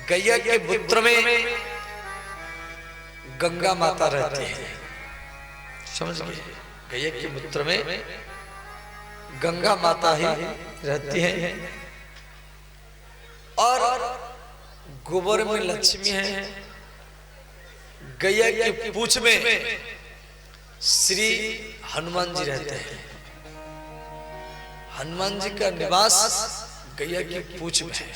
गैया के पुत्र में गंगा माता रहती है, समझ गए? गैया के पुत्र में गंगा माता ही रहती है और गोबर में लक्ष्मी है। गैया की पूंछ में श्री हनुमान जी रहते हैं। हनुमान जी का निवास गैया की पूंछ में है।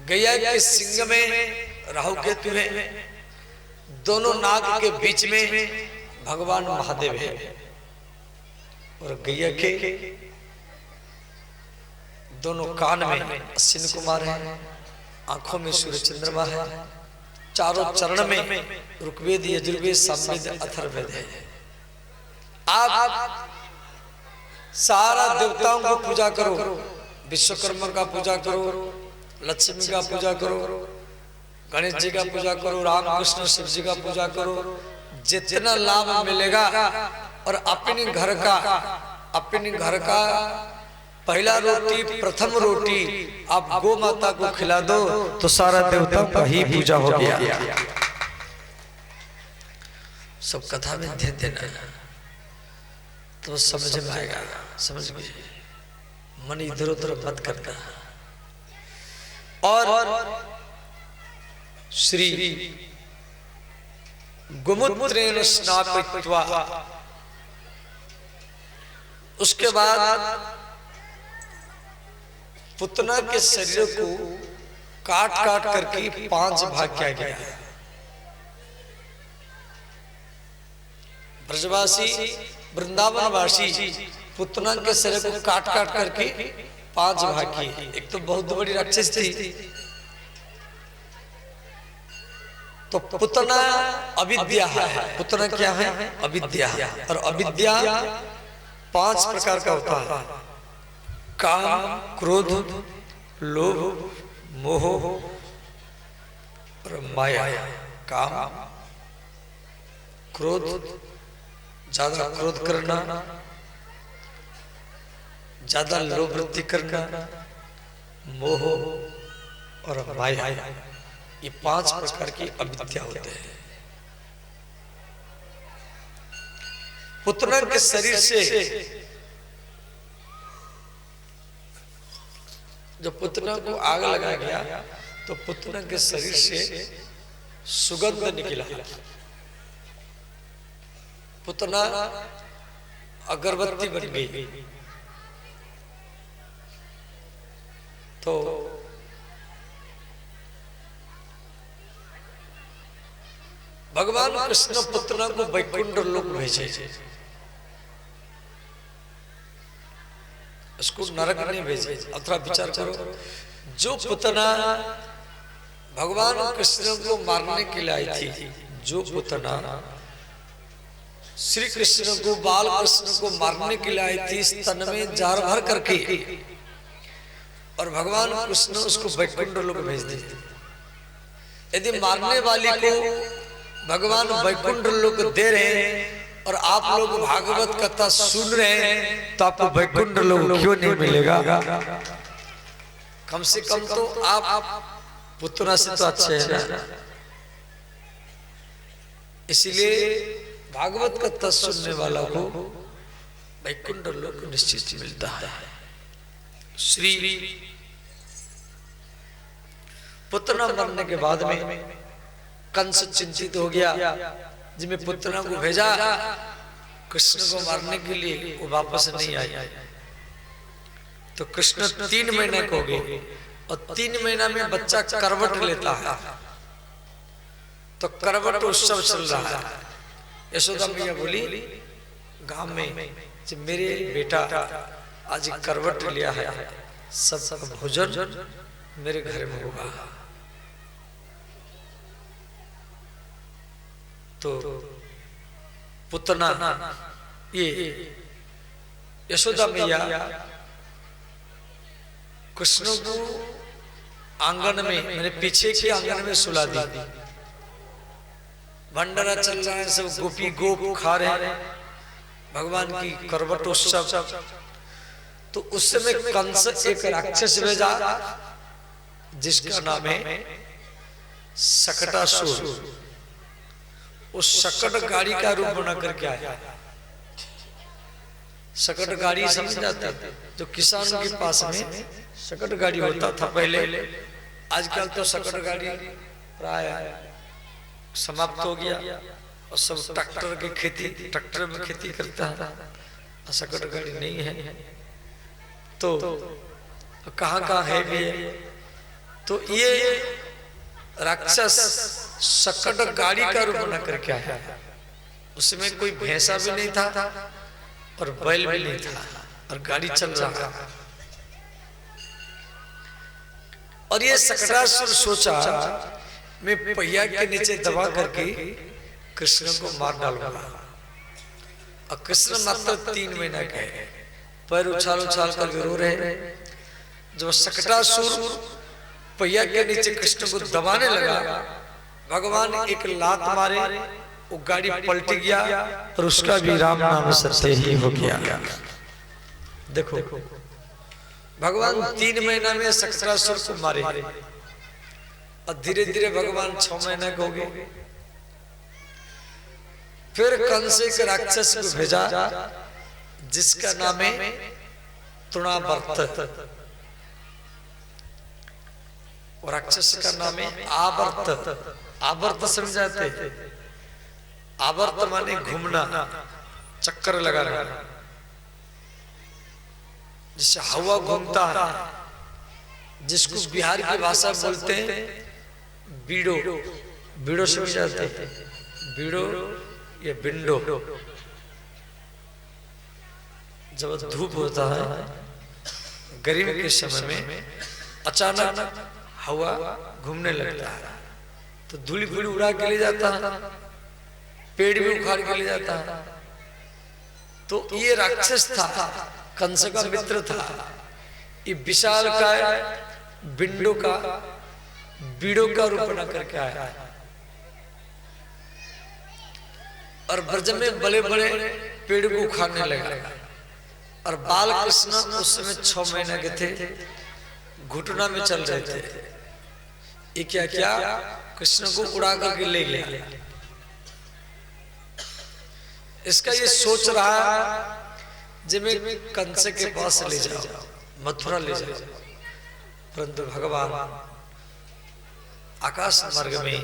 गैया के सिंग में राहु केतु है। दोनों नाग के बीच में भगवान महादेव है और गैया के दोनों कान में अश्विनी कुमार है, आंखों में सूर्य चंद्रमा है, चारों चरण में ऋग्वेद, यजुर्वेद, सामवेद, अथर्ववेद है। आप सारा देवताओं को पूजा करो, विश्वकर्मा का पूजा करो, लक्ष्मी का पूजा करो, गणेश जी का पूजा करो, राम कृष्ण शिव जी का पूजा करो, जितना लाभ मिलेगा। और अपने घर का पहला रोटी, प्रथम रोटी आप गौ माता को खिला दो तो सारा देवताओं का ही पूजा हो गया। सब कथा में ध्यान देना तो समझ में आएगा। समझ में मन इधर उधर मत करना। और श्री गोमूत्रेण स्नापयित्वा, उसके बाद पुतना के शरीर को काट काट करके 5 भाग किया गया। ब्रजवासी वृंदावनवासी पुतना के शरीर को काट काट करके 5 भाग किए। एक तो बहुत बड़ी राक्षस थी, तो पुतना अविद्या है। पुतना क्या है? अविद्या। और अविद्या 5 प्रकार का होता है: काम, क्रोध, लोभ, मोह और माया। काम, क्रोध, ज्यादा क्रोध करना, ज्यादा लोभ वृत्ति करना, मोह और माया, ये 5 प्रकार की अविद्या होते हैं। पुतना के शरीर से जब पुतना को आग लगाया गया तो पुतना के शरीर से सुगंध निकला। पुतना अगरबत्ती बन गई। तो भगवान कृष्ण पुतना को वैकुंठ लोक भेजे। उसको नरक नहीं भेजे। अथवा विचार करो, जो पुतना भगवान कृष्ण को मारने के लिए आई थी, जो पुतना श्री कृष्ण को, बाल कृष्ण को मारने के लिए आई थी, स्तन में जार भर करके, और भगवान कृष्ण उसको वैकुंठ लोक भेज दिए। यदि मारने वाली को भगवान वैकुंठ लोक दे रहे हैं और आप लोग भागवत कथा सुन रहे हैं, तो आपको वैकुंठ लोक क्यों नहीं मिलेगा? कम से कम तो आप पुतना से तो अच्छे हैं ना। इसलिए भागवत कथा सुनने वाला को वैकुंठ लोक निश्चित मिलता है। श्री पुतना मरने के बाद में कंस चिंतित हो गया, जिसमें पुतना को भेजा कृष्ण को मारने के लिए, वो वापस नहीं आया। तो कृष्ण 3 महीने को हो गए और 3 महीना में बच्चा करवट लेता है। तो करवट उत्सव चल रहा है। यशोदा मैया बोली गांव में, जब मेरे बेटा आज करवट लिया है, सब भोजन मेरे घर में होगा। तो पुतना ये यशोदा मैया कृष्ण को आंगन में, मैंने पीछे के आंगन में सुला दी। भंडारा चल रहा है, सब गोपी गोप खा रहे हैं भगवान की करवट उत्सव। तो उस समय कंस एक राक्षस भेजा जिसका नाम है सकटासुर। उस सकट गाड़ी का रूप बना करके आया। सकट गाड़ी समझ जाते हैं, जो किसानों के पास में सकट गाड़ी होता था पहले। आजकल तो सकट गाड़ी प्राय समाप्त हो गया और सब ट्रैक्टर की खेती, ट्रैक्टर में खेती करता है, सकट गाड़ी नहीं है। तो कहाँ कहाँ है भी है। तो ये राक्षस सकट गाड़ी का रूप बना करके आया। उसमें कोई भैंसा भी नहीं था और बैल भी नहीं था और गाड़ी चल रहा था। और ये सकटासुर सोचा मैं पहिया के नीचे दबा करके कृष्ण को मार डालूंगा। और कृष्ण मात्र 3 महीना के पैर उछाल उछाल कर रो रहे। जब सकटासुर पहिया के नीचे कृष्ण को दबाने लगा, भगवान एक लात मारे, वो गाड़ी पलट गया और उसका भी राम नाम सत्य ही हो गया। देखो भगवान 3 महीना में सकटासुर को मारे और धीरे धीरे भगवान 6 महीने के हो गए। फिर कंस के राक्षस को भेजा जिसका नाम है तृणावर्त, और राक्षस का नाम है आवर्त। आवर्त समझाते, आवर्त माने घूमना, चक्कर लगाना, जिससे हवा घूमता है, जिसको बिहार की भाषा बोलते हैं बीड़ो। बीड़ो समझाते, बीड़ो या बिंडो। जब धूप होता है गर्मी के समय में अचानक हवा घूमने लगता है तो धूल फूल उड़ा के ले जाता है, पेड़ भी उखाड़ के ले जाता है। तो ये राक्षस था, कंस का मित्र था। ये विशाल का बिंडो का बीड़ो का रूप बना करके आया और ब्रज में बड़े बड़े पेड़ को उखाड़ने लगा। और बाल कृष्ण उस समय 6 महीने के थे, घुटना में चल रहे थे। ये क्या क्या कृष्ण को उड़ा करके ले गया। इसका ये सोच रहा जब मैं कंस के पास ले जाओ, मथुरा ले जाओ, परंतु भगवान आकाश मार्ग में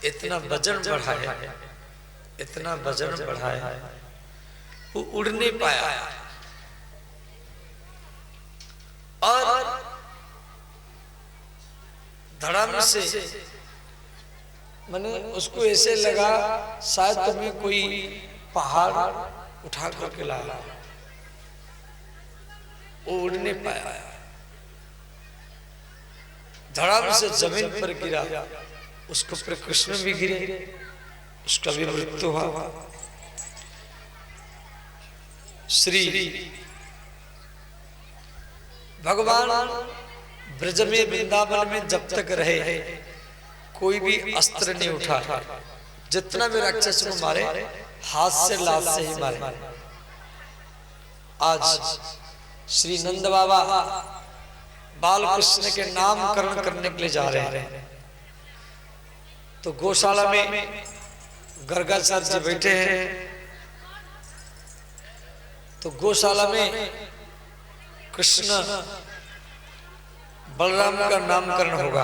इतना वजन बढ़ाया, इतना वजन बढ़ाया, वो उड़ नहीं पाया। और धड़ाम से मैंने उसको ऐसे लगा शायद तुम्हें कोई पहाड़ उठा करके लाया, वो उड़ नहीं पाया। धड़ाम से जमीन पर गिरा, उसके ऊपर कृष्ण भी गिरे, उसका भी मृत्यु हुआ। श्री भगवान ब्रज में वृंदावन में जब तक रहे कोई भी अस्त्र नहीं उठा। जितना भी राक्षस को मारे हाथ से लात से ही मारे। आज श्री नंद बाबा बाल कृष्ण के नामकरण करने के लिए जा रहे हैं। तो गौशाला में गर्गाचार्य जी बैठे हैं। तो गौशाला में कृष्ण बलराम का नामकरण होगा।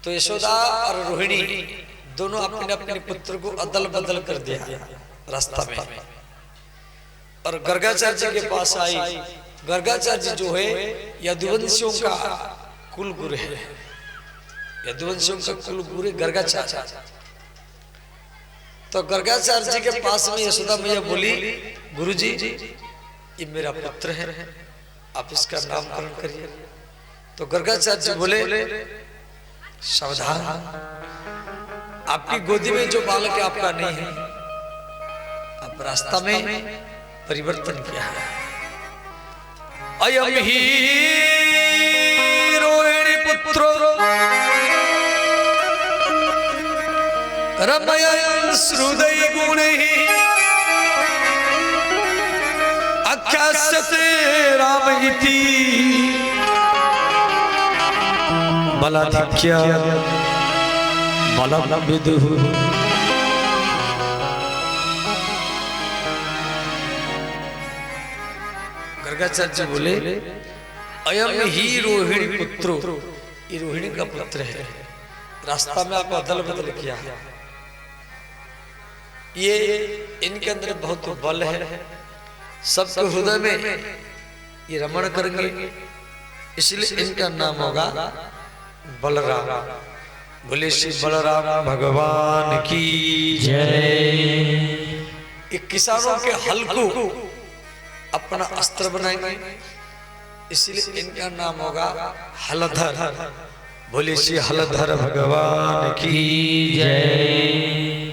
तो यशोदा और रोहिणी दोनों अपने अपने पुत्र को अदल बदल कर दिया रास्ता में। और गर्गाचार्य जी के पास आई। गर्गाचार्य जी जो है यदुवंशियों का कुल गुरु है। यदुवंशियों का कुल गुरु गर्गाचार्य। तो गर्गाचार्य जी के पास में यशोदा मैया बोली, गुरुजी ये मेरा पुत्र है, आप इसका नामकरण करिए। तो गर्गाचार्य जी बोले, सावधान, आपकी गोदी में जो बालक है आपका नहीं है, आप रास्ता में परिवर्तन किया है। अयम ही रोहिणी पुत्रो रमयन् श्रुदै गुणैः आख्यास्यते राम इति बलाधिक्य बलम विदुः। गर्गाचार्य बोले अयम ही रोहिणी पुत्रो, ये रोहिणी का पुत्र है। रास्ता में आपको अदल बदल किया, ये इनके अंदर बहुत बल है, सबके हृदय में ये रमण करेंगे, इसलिए इनका नाम होगा बलराम। बोले श्री बलराम भगवान की जय। ये किसानों के हल को अपना अस्त्र बनाएंगे, इसलिए इनका नाम होगा हलधर। बोले श्री हलधर भगवान की जय।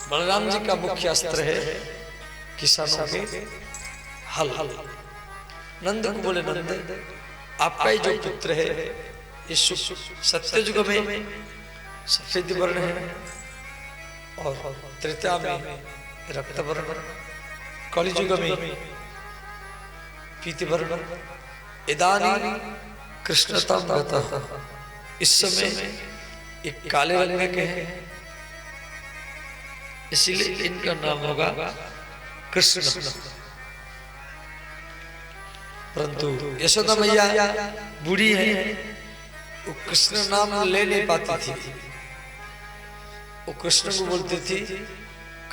बलराम जी का मुख्य अस्त्र है किसानों के हल। नंद को बोले नंद आपका ही जो पुत्र है ये सत्य युग में सफेद वर्ण है और त्रेता में रक्त वर्ण, कलि युग में पीत वर्ण, इदानी कृष्णतम गतः, इस समय एक काले रंग के हैं, इसीलिए इनका नाम होगा कृष्ण। परंतु यशोदा मैया बूढ़ी है, वो कृष्ण नाम ले नहीं पाती थी, वो कृष्ण को बोलती थी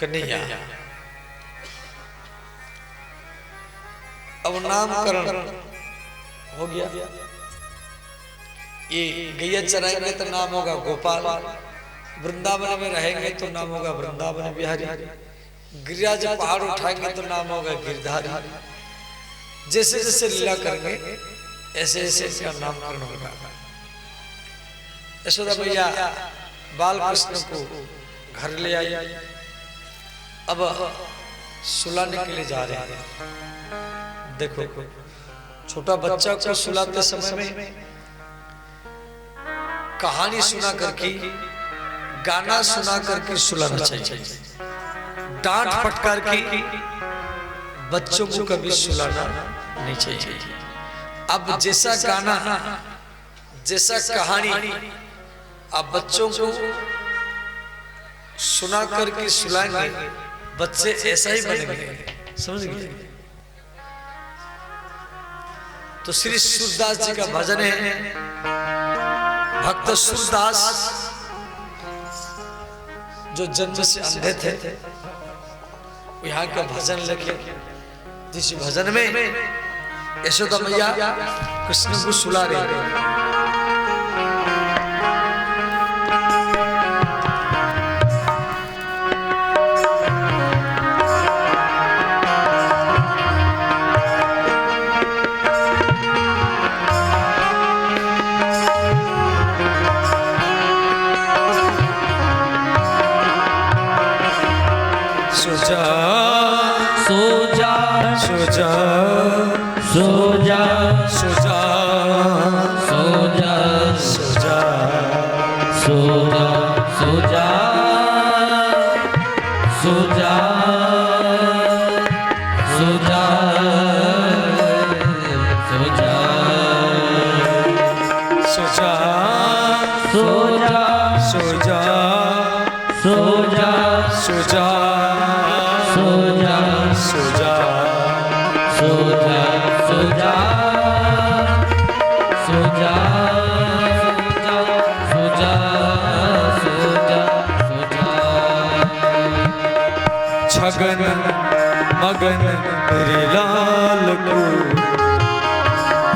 कन्हैया। अब नामकरण हो गया, ये गैया चराएंगे तो नाम होगा गोपाल, वृंदावन में रहेंगे तो नाम होगा वृंदावन बिहारी, गिरिराज पहाड़ उठाएंगे तो नाम होगा गिरधारी। जैसे जैसे लीला करेंगे ऐसे ऐसे इसका नामकरण होगा। यशोदा मैया बाल कृष्ण को घर ले आई, अब सुलाने के लिए जा रहे हैं। देखो छोटा बच्चा को सुलाते समय में कहानी सुना करके, गाना सुना करके सुलाना चाहिए, डांट फटकार के बच्चों को कभी सुलाना नहीं चाहिए। अब जैसा गाना जैसा कहानी आप बच्चों को सुना करके सुलाएंगे, बच्चे ऐसा ही बनेंगे, समझ गए। तो श्री सूरदास जी का भजन है, भक्त सूरदास जो जन्म से अंधे थे, यहाँ का भजन लिखे, जिस भजन में यशोदा मैया कृष्ण को सुला रही। मगन मेरे लाल को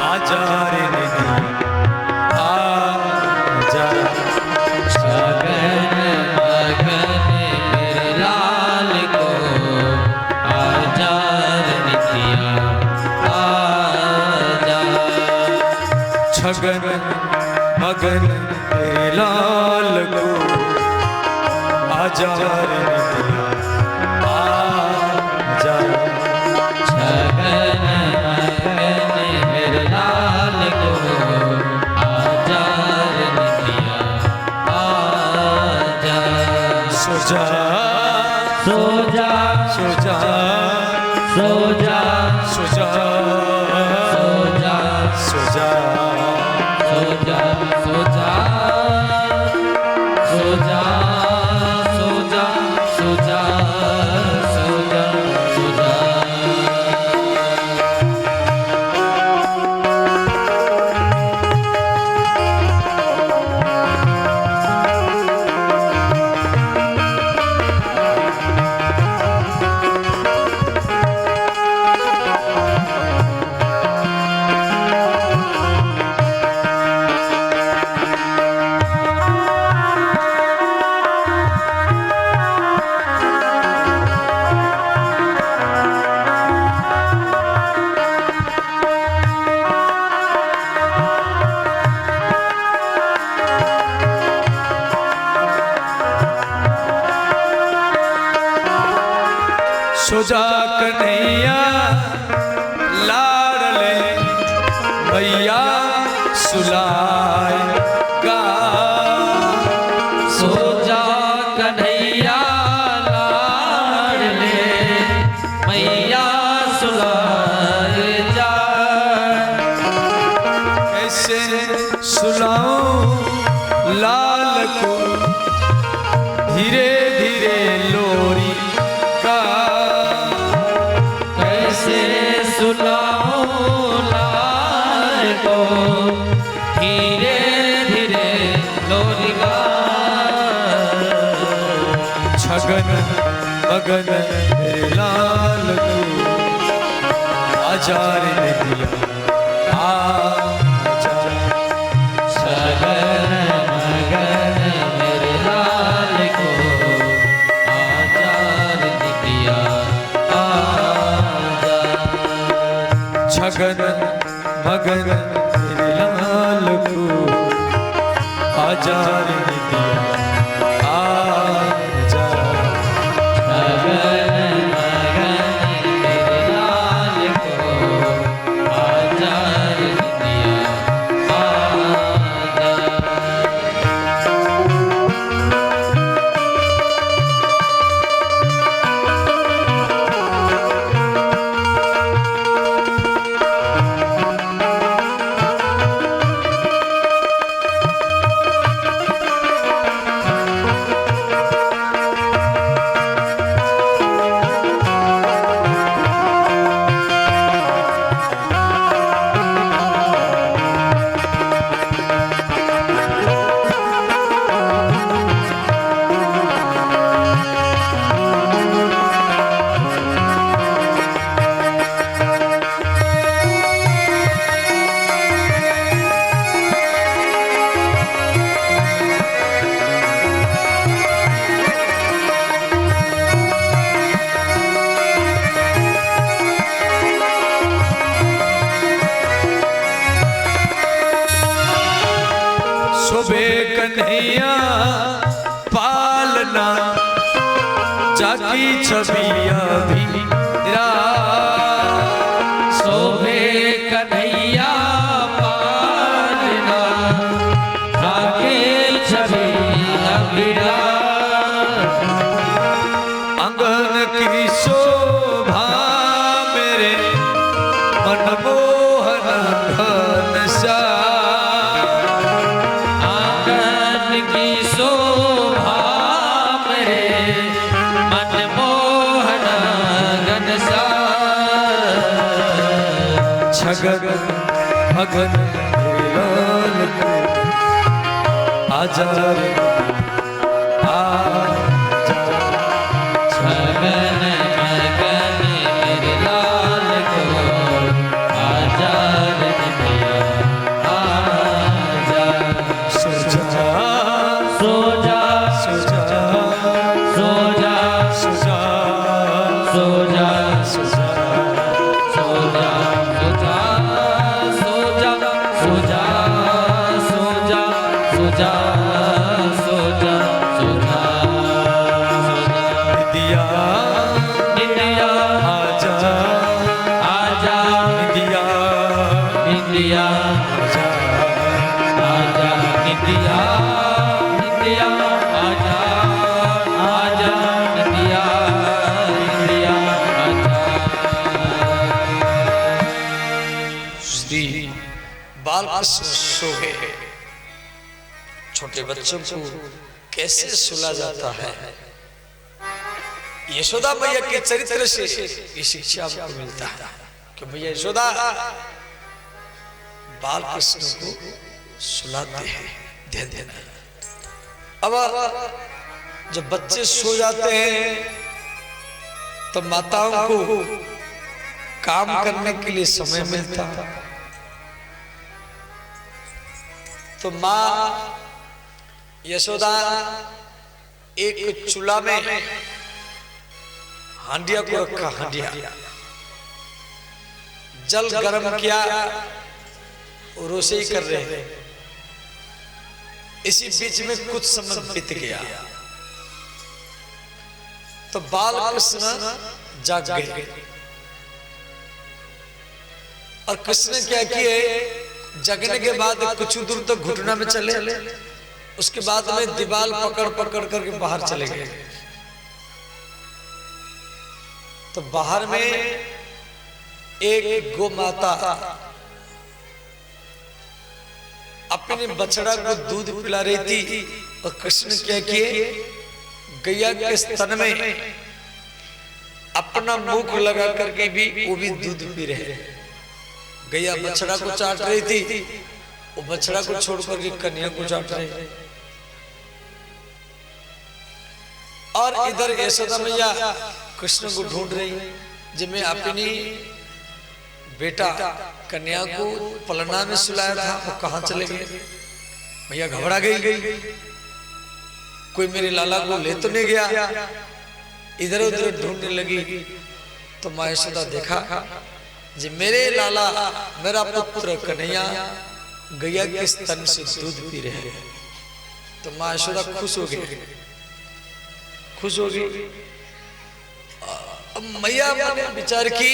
आजा रे निधि आजा। छगन मगन मेरे लाल को आजा रे निधिया आजा। छगन मगन मेरे लाल को आजा रे निधिया सुजा कन्हैया लाडले भैया सुलाएगा। सोजा कन्हैया लाडले मैया सुलाए जा। कैसे सुलाऊं लाल को धीरे धीरे लोरी का। कैसे सुनाऊं लाल को धीरे धीरे लोरी गा। छगन मगन मेरे लाल को आजा रे दिया आजा। छगन मगन मेरे लाल को आजा रे दिया आजा। छगन मगन मेरे लाल को आजा रे दिया आजा। छगन मगन मेरे लाल को आजा रे दिया आजा। शोभे कन्हैया पालना जाकी छबिया भी शोभे कन्हैया पालना जाके छवि अभिरा। अंगन की शोभा मेरे मनमोहन घनश्याम। आंगन की शोभा मेरे मनमोहन घनश्याम। छगन मगन मेरे लाल को आजा रे आजा। छगन मगन मेरे लाल को आजा रे दिया आजा। सुजा सोजा सुजा सोजा सुजा सोजा सुजा सोजा सोजा सोजा सोजा सोजा सोजा सोजा दिया इंडिया आजा आजा दिया इंडिया आजा आजा इंडिया इंडिया आजा आजा इंडिया इंडिया आजा। श्री बालकृष्ण सो गए। छोटे बच्चों को कैसे सुला जाता है, यशोदा मैया के चरित्र से ये शिक्षा आपको मिलता है कि भैया यशोदा बालकृष्ण को सुलाते हैं, ध्यान देना। अब जब बच्चे सो जाते हैं तो माताओं को काम करने के लिए समय मिलता है। तो माँ यशोदा एक चूल्हा में हांडिया को रखा, हांडिया जल गर्म किया, रोषेई कर रहे हैं। इसी बीच में कुछ समय बीत गया तो बालकृष्ण जाग गए। और कृष्ण ने क्या किए, जगने के बाद कुछ दूर तक घुटना में चले, उसके बाद में दीवार पकड़ पकड़ करके बाहर चले गए। तो बाहर में एक गौ माता अपने बछड़ा को दूध पिला रही थी, और कृष्ण क्या किए, गैया के स्तन में अपना मुख लगा करके भी वो भी दूध पी रहे। गैया बछड़ा को चाट रही थी, वो बछड़ा को छोड़ करके कन्या को चाट रहे। और इधर यशोदा मैया कृष्ण को ढूंढ रही, जिनमें अपनी बेटा कन्या को पलना में सुलाया था, वो कहां चले गए। भैया घबरा गई, कोई मेरे लाला को ले तो नहीं गया। इधर उधर ढूंढने लगी तो माँ यशोदा देखा जी मेरे लाला, मेरा पुत्र कन्हैया गैया के स्तन से दूध पी रहे हैं। तो माँ यशोदा खुश हो गई, खुश हो गई। अब मैया ने विचार की,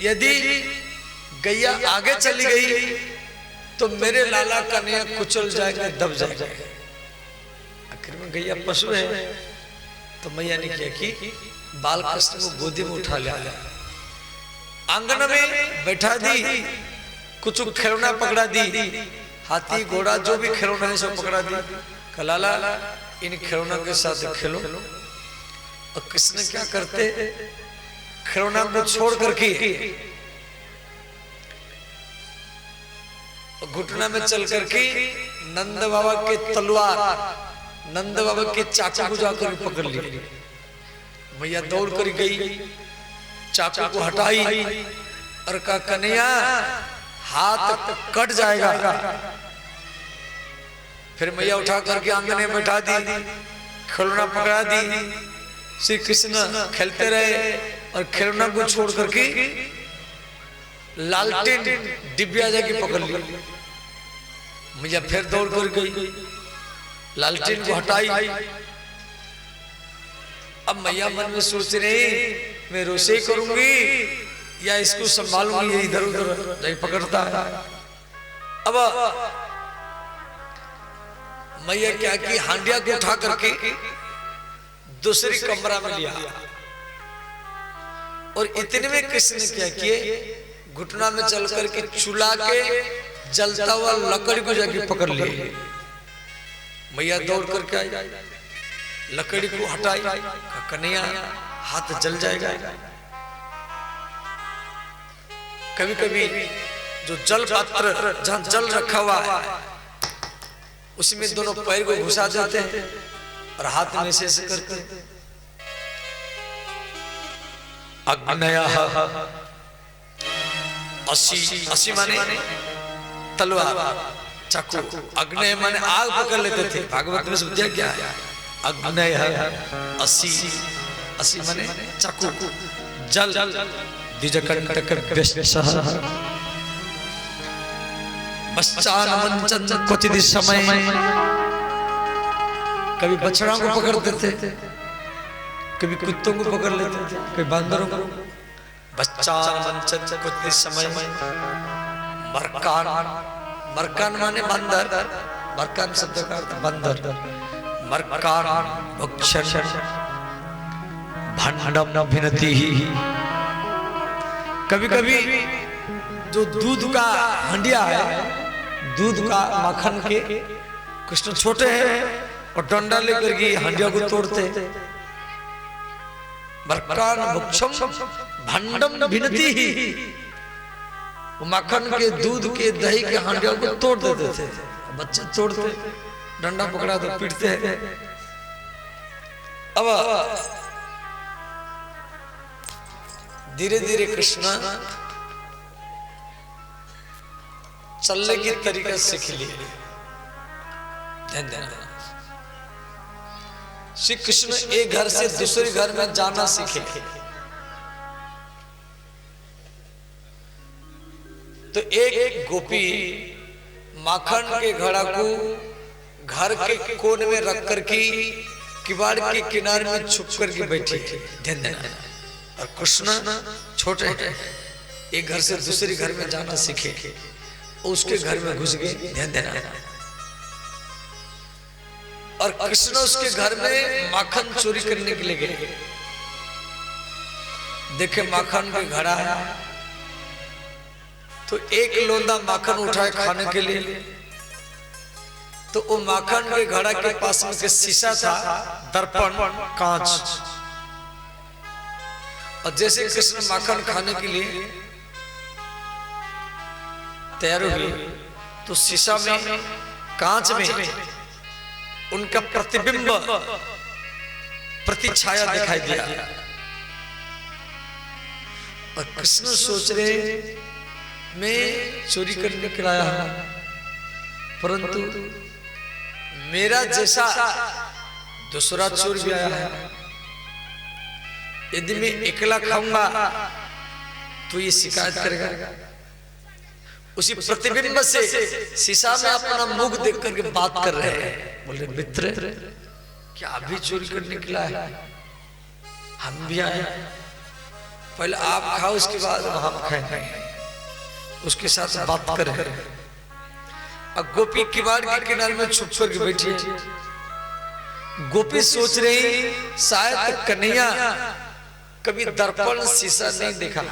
यदि गैया आगे चली गई तो मेरे लाला कन्हैया कुचल जाएंगे, दब जाएंगे। आखिर में गैया पशु है, तो मैया ने क्या की, बाल कृष्ण को गोदी में उठा लिया, आंगन में बैठा दी, कुछ खिलौना पकड़ा दी, हाथी घोड़ा जो भी खिलौना है सब पकड़ा दी। कलाला इन खिलौना के साथ खेलो। और कृष्ण क्या करते, खिलौना को छोड़ करके घुटना में चल करके नंद बाबा के तलवार, नंद बाबा के चाकू को जाकर पकड़ ली। मैया दौड़ कर गई, चाकू को हटाई और कहा कन्हैया हाथ कट जाएगा। फिर मैया उठा करके आंगन में बैठा दी, खिलौना पकड़ा दी। श्री कृष्ण खेलते रहे और खिलौना को छोड़ करके लालटेन डिबिया जाके पकड़ ली। मैया फिर दौड़ कर गई, लालटेन को हटाई। अब मैया मन में सोच रही, मैं रोसे करूंगी या इसको संभालूंगी, इधर उधर नहीं पकड़ता है। अब मैया क्या की, हांडिया को उठा करके दूसरी कमरा में लिया, और इतने में कृष्ण ने क्या किए, घुटना में चल करके चुला के जलता हुआ लकड़ी को जाके पकड़ लिए। मैया दौड़ करके आई, लकड़ी को हटाई, कन्हैया हाथ जल जाएगा। कभी कभी जो जल पात्र जहां जल रखा हुआ है उसमें दोनों पैर को घुसा देते हैं और हाथ में ऐसे करते हैं। अग्नयः असी माने तलवार, चाकू। अग्नय माने आग पकड़ लेते थे। भागवत में समझा क्या है, अग्नयः असी माने चाकू। जल द्विजकंटक व्यस्यः पश्चान्मंचन क्वचित् समय। कभी बछड़ा को पकड़ते थे, कभी कुत्तों को पकड़ लेते थे, कभी बंदरों को। बच्चान्मंचन क्वचित् समय। मरकान, मरकान माने बंदर, मरकान शब्द का अर्थ बंदर। मरकान भक्षण भंडम भिनति। कभी कभी जो दूध का हंडिया है, दूध का माखन के कृष्ण छोटे हैं और डंडा लेकर के हंडिया को तोड़ते। मरकान भक्षम भंडम भिनति। माखन के, दूध के, दही के हांडिया को तोड़ देते थे। बच्चे तोड़ते, डंडा पकड़ा तो पीटते हैं। अब धीरे धीरे कृष्ण चलने की तरीका सीख लिए। ध्यान देना, श्री कृष्ण एक घर से दूसरे घर में जाना सीखे। तो एक गोपी माखन के घड़ा को घर के कोने में रख करके किवाड़ के किनारे में छुप करके बैठी है, ध्यान देना। और कृष्ण छोटे हैं, एक घर से दूसरे घर में जाना सीखे, उसके घर में घुस गए, ध्यान देना। और कृष्ण उसके घर में माखन चोरी करने के लिए गए। देखे माखन के घड़ा है, तो एक लोंदा माखन उठाए खाने के लिए। तो वो माखन के घड़ा के पास में के शीशा था, दर्पण, कांच। और जैसे कृष्ण माखन खाने के लिए तैयार हुए, तो शीशा में, कांच में उनका प्रतिबिंब, प्रतिछाया दिखाई दिया। और कृष्ण सोच रहे मैं चोरी करने के लिए आया हूं, परंतु मेरा जैसा दूसरा चोर भी आया है। यदि मैं अकेला खाऊंगा तो ये शिकायत करेगा। उसी प्रतिबिंब से शीशा में अपना मुख देख करके बात कर रहे हैं। बोल रहे मित्र, क्या अभी चोरी करने के लिए आए? हम भी आए, पहले आप खाओ, उसके बाद हम खाएंगे। उसके साथ बात करें। अब गोपी किवाड़ के किनारे में छुप करके बैठी है। गोपी सोच रही शायद कन्हैया कभी दर्पण शीशा नहीं देखा,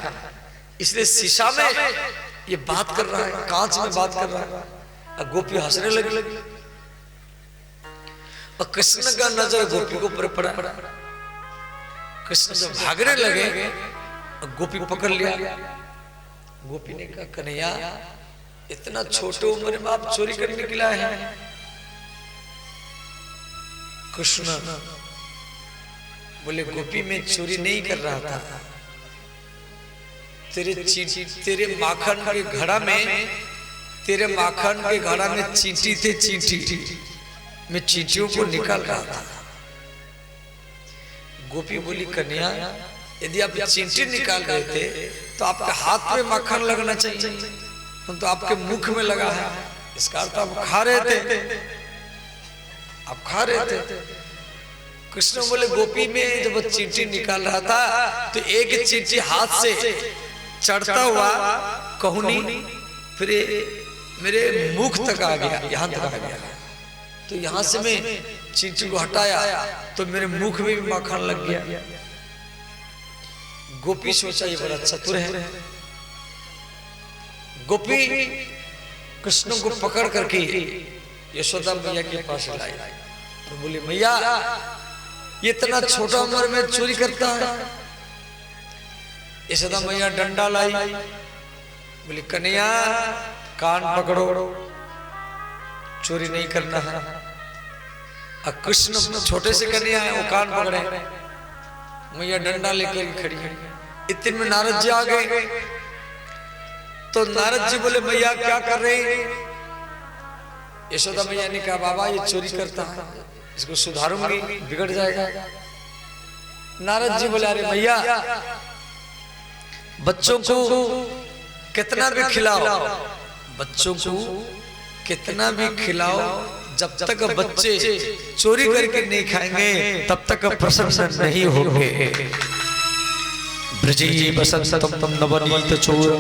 इसलिए शीशा में ये बात कर रहा है, कांच में बात कर रहा है। अब गोपी हंसने लगी। और कृष्ण का नजर गोपी को ऊपर पड़ा। कृष्ण जब भागने लगे, गोपी पकड़ लिया। गोपी ने कहा कन्हैया, इतना छोटे उम्र में आप चोरी करने के लिए आए हैं? कृष्ण बोले गोपी मैं चोरी नहीं कर रहा था, तेरे माखन के घड़ा में, तेरे माखन के घड़ा में चींटी थे, चींटी, मैं चींटियों को निकाल रहा था। गोपी बोली कन्हैया, यदि आप चींटी निकाल रहे थे तो आपके हाथ में माखन लगना चाहिए, तो आपके मुख में लगा है, इसका अर्थ आप खा रहे थे, आप खा रहे थे। कृष्ण बोले गोपी में जब चींटी निकाल रहा था तो एक चींटी हाथ से चढ़ता हुआ कहूनी फिर मेरे मुख तक आ गया, यहां तक आ गया। तो यहां से मैं चींटी को हटाया तो मेरे मुख में भी माखन लग गया। गोपी सोचा ये बड़ा चतुर है। गोपी कृष्ण को पकड़ करके यशोदा मैया के पास लाई। तो बोली मैया, ये इतना छोटा उम्र में चोरी करता है? यशोदा मैया डंडा लाई। बोली कन्हैया कान पकड़ो, चोरी नहीं करना है। अब कृष्ण छोटे से कन्हैया है, वो कान पकड़े, मैया डंडा लेकर खड़ी है। इतने में नारद जी आ गए। तो नारद जी बोले मैया क्या कर रहे? यशोदा मैया ने कहा बाबा ये चोरी करता है, इसको सुधारूंगी, बिगड़ जाएगा। नारद जी बोले अरे मैया, बच्चों को कितना भी खिलाओ, बच्चों को कितना भी खिलाओ, जब तक बच्चे चोरी करके नहीं खाएंगे तब तक प्रसन्न नहीं होंगे। ब्रजी बसंतम नवनीत चोर,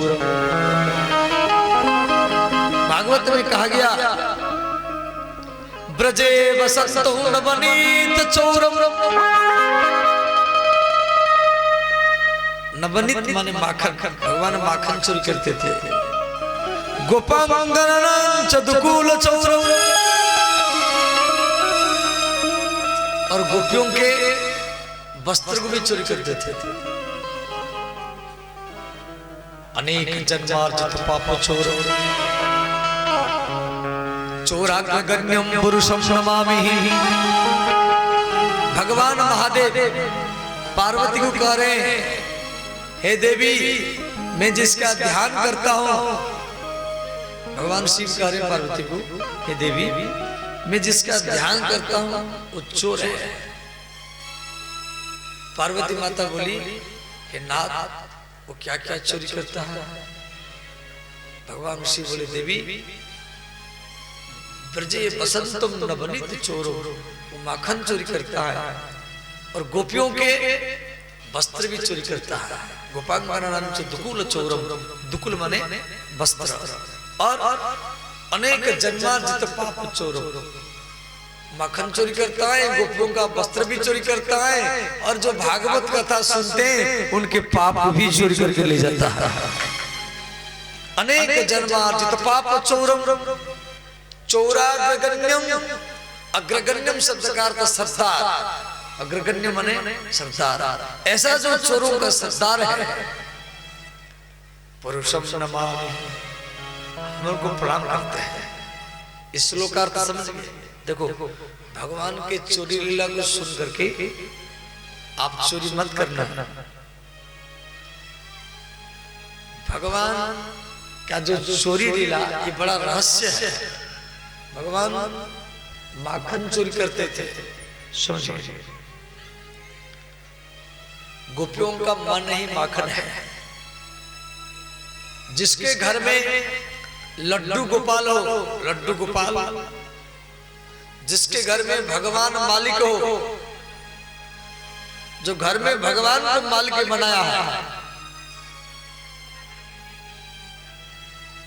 भागवत में कहा गया ब्रजे बसंतो नवनीत चोरम। नवनीत माने माखन, भगवान माखन चोरी करते थे। गोपांगनानां चदुकूल चोरम, और गोपियों के वस्त्र को भी चोरी करते थे। अनेक जन्मार्जित पाप चोर, चोराग्रगण्यम पुरुषम नमामि। भगवान महादेव पार्वती को कह रहे हैं हे देवी, मैं जिसका ध्यान करता हूं, भगवान शिव कह रहे हैं पार्वती को हे देवी, मैं जिसका ध्यान करता हूं वो चोर है। पार्वती माता बोली हे नाथ, वो क्या क्या चोरी करता है? भगवान शिव बोले देवी, ब्रजे बसंतम न बनित चोरो, वो माखन चोरी करता है और गोपियों के वस्त्र भी चोरी करता है। गोपांगनानां च दुकुल चोरम, दुकुल माने वस्त्र, और अनेक जन्मार्जित पाप चोरम, माखन चोरी करता है, गोपियों का वस्त्र भी चोरी करता है, और जो भागवत कथा सुनते हैं उनके पाप भी चोरी करके ले जाता है। अनेक जन्मार्जित पाप चोरम, चौराग्रगण्यम, अग्रगण्यम शब्द का अर्थ सरदार, अग्रगण्य माने सरदार, ऐसा जो चोरों का सरदार है, पुरुषम नमामि, हम उनको प्रणाम करते हैं। इस श्लोक का अर्थ समझ गए? देखो भगवान के चोरी लीला को सुन करके आप चोरी मत करना। भगवान का जो चोरी लीला ये बड़ा रहस्य है। भगवान माखन चोरी करते थे, समझिए। गोपियों का मन ही माखन है। जिसके घर में लड्डू गोपाल हो, लड्डू गोपाल, जिसके घर में भगवान मालिक हो, जो घर में भगवान को मालिक बनाया है,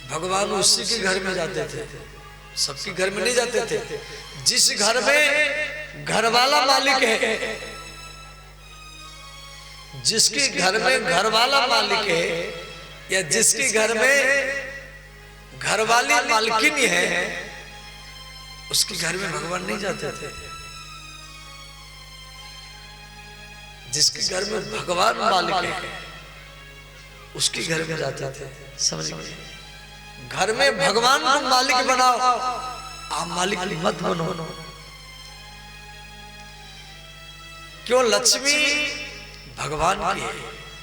भगवान उसी के घर में जाते थे, सबके घर में नहीं जाते थे। जिस घर में घर वाला मालिक है, जिसके घर में घर वाला मालिक है, या जिसके घर में घरवाली मालकिन है, उसके घर में भगवान नहीं जाते थे। जिसके घर में भगवान मालिक है उसके घर में जाते थे, समझ गए? घर में भगवान को मालिक बनाओ, आप मालिक मत बनो। क्यों? लक्ष्मी भगवान की है,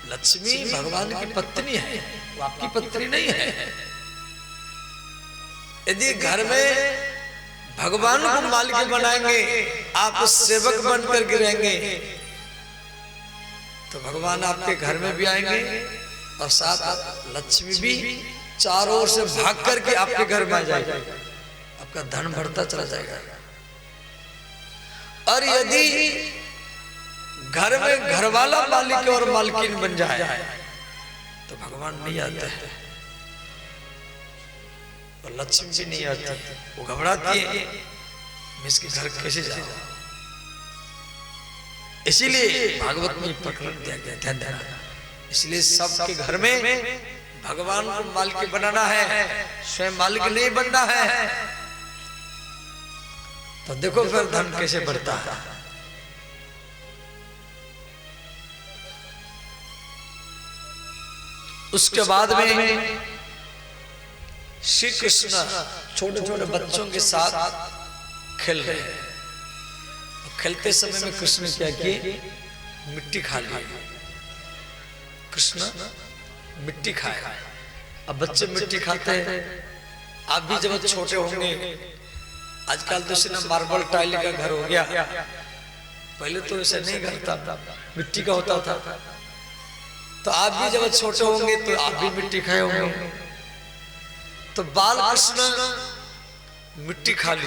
लक्ष्मी भगवान की पत्नी है, वो आपकी पत्नी नहीं है। यदि घर में भगवान को मालिक बनाएंगे, आप सेवक बन करके रहेंगे, तो भगवान आपके घर में भी आएंगे और साथ लक्ष्मी भी चारों ओर से भाग करके आपके घर में आ जाएगा, आपका धन बढ़ता चला जाएगा। और यदि घर में घर वाला मालिक और मालकिन बन जाए तो भगवान नहीं आते हैं और लक्ष्मी जी नहीं आती, वो घबराती है, मैं इसके घर कैसे जाऊं। इसीलिए भागवत में प्रकरण दिया गया, ध्यान देना। इसलिए सबके घर में भगवान को मालिक बनाना है, स्वयं मालिक नहीं बनना है। तो देखो फिर धन कैसे बढ़ता है। उसके बाद में श्री कृष्ण छोटे छोटे बच्चों के साथ खेल रहे हैं। खेलते समय में कृष्ण क्या किए? मिट्टी खा ली। कृष्ण मिट्टी खाए। अब बच्चे मिट्टी खाते हैं, आप भी जब छोटे होंगे, आजकल तो सिर्फ मार्बल टाइल का घर हो गया, पहले तो ऐसा नहीं घर था, मिट्टी का होता था। तो आप भी जब छोटे होंगे तो आप भी मिट्टी खाए होंगे। तो बाल कृष्ण मिट्टी खा ली।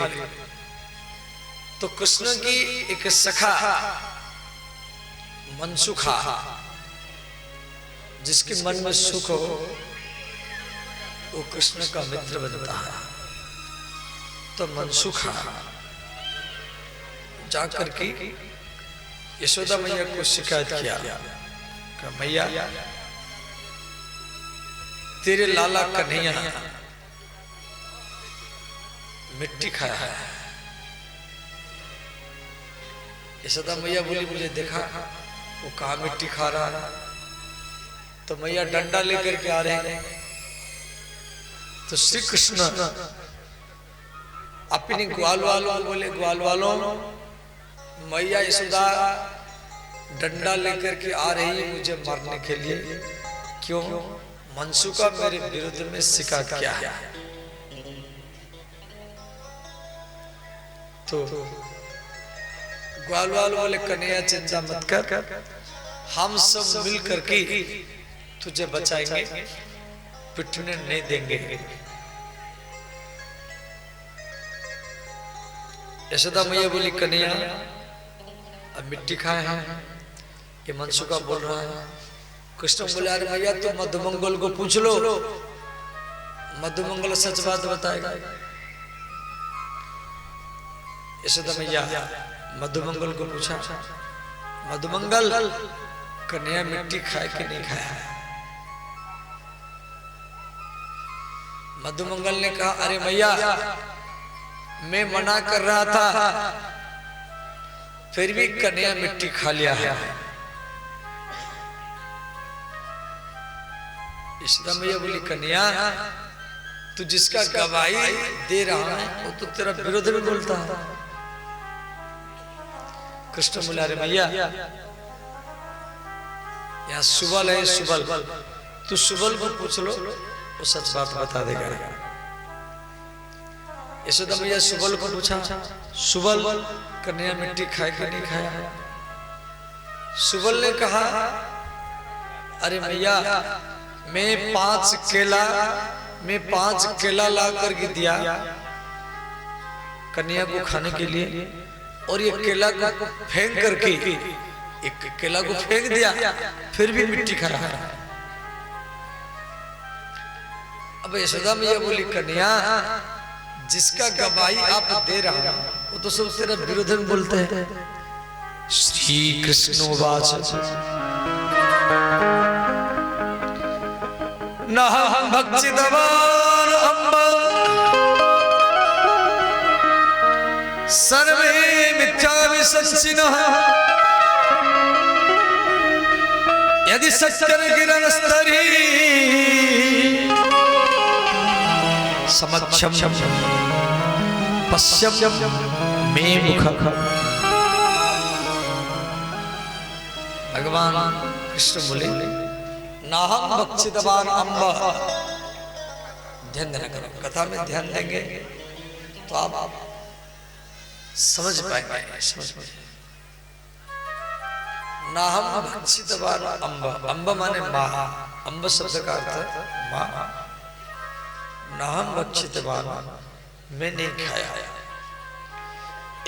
तो कृष्ण की एक सखा मनसुखा, जिसके मन में सुख हो, वो कृष्ण का मित्र बनता है। तो मनसुखा जाकर के यशोदा मैया को शिकायत किया, मैया तेरे लाला कन्हैया मिट्टी खाया है। यशोदा मैया बोली मुझे देखा वो कहाँ मिट्टी खा रहा है। तो मैया डंडा लेकर के आ रहे हैं। तो श्री कृष्ण अपने ग्वाल वालों को बोले, ग्वाल वालों, मैया यशोदा डंडा लेकर के आ रही है मुझे मारने के लिए। क्यों? मनसुखा मेरे विरुद्ध में शिकायत किया है। तो ग्वाल वाल बोले, कन्हैया चिंता मत कर, हम सब मिल करके तुझे बचाएंगे, पिटने नहीं देंगे। यशोदा मैया बोली कन्हैया अब मिट्टी खाए हैं, ये मनसुखा बोल रहा है। कृष्ण बोले अरे मैया तुम मधुमंगल को पूछ लो, मधुमंगल सच बात बताएगा। यशोदा मैया मधुमंगल को पूछा, मधुमंगल कन्हैया मिट्टी खाए कि नहीं खाया? मधुमंगल ने कहा अरे मैया मैं मना कर रहा था, फिर भी कन्हैया मिट्टी खा लिया है। यशोदा मैया बोली कन्हैया तू जिसका गवाही दे रहा है वो तो तेरा विरोध में बोलता है। कृष्ण बोला अरे मैया यहाँ सुबल है, सुबल तू सुबल को पूछ लो, वो सच बात बता देगा। यशोदा मैया सुबल को पूछा, सुबल कन्हैया मिट्टी खाए कि नहीं खाया? सुबल ने कहा अरे मैया मैं 5 केला ला करके दिया कन्हैया को खाने के लिए, और ये केला को फेंक करके एक केला को फेंक दिया, फिर भी मिट्टी खा रहा है। अब यशोदा मैया बोली कन्हैया जिसका गवाही आप दे रहा हो वो तो सब तेरा विरोध में बोलते हैं। श्री कृष्ण वाच नहं भक्षितवान् अम्ब सर्वे मिथ्या विसर्जिनः यदि सत्यर्गिरनस्तरी समक्षम पश्यम मे मुखः। भगवान कृष्ण बोले नाहं भक्षितवान् अम्ब। ध्यान देना करो, कथा में ध्यान देंगे तो आप समझ पाएंगे, समझ पाएंगे। नाहं भक्षितवान् अम्ब, अम्ब माने माँ, अम्ब शब्द का अर्थ माँ। नाहं भक्षितवान् मैं नहीं खाया,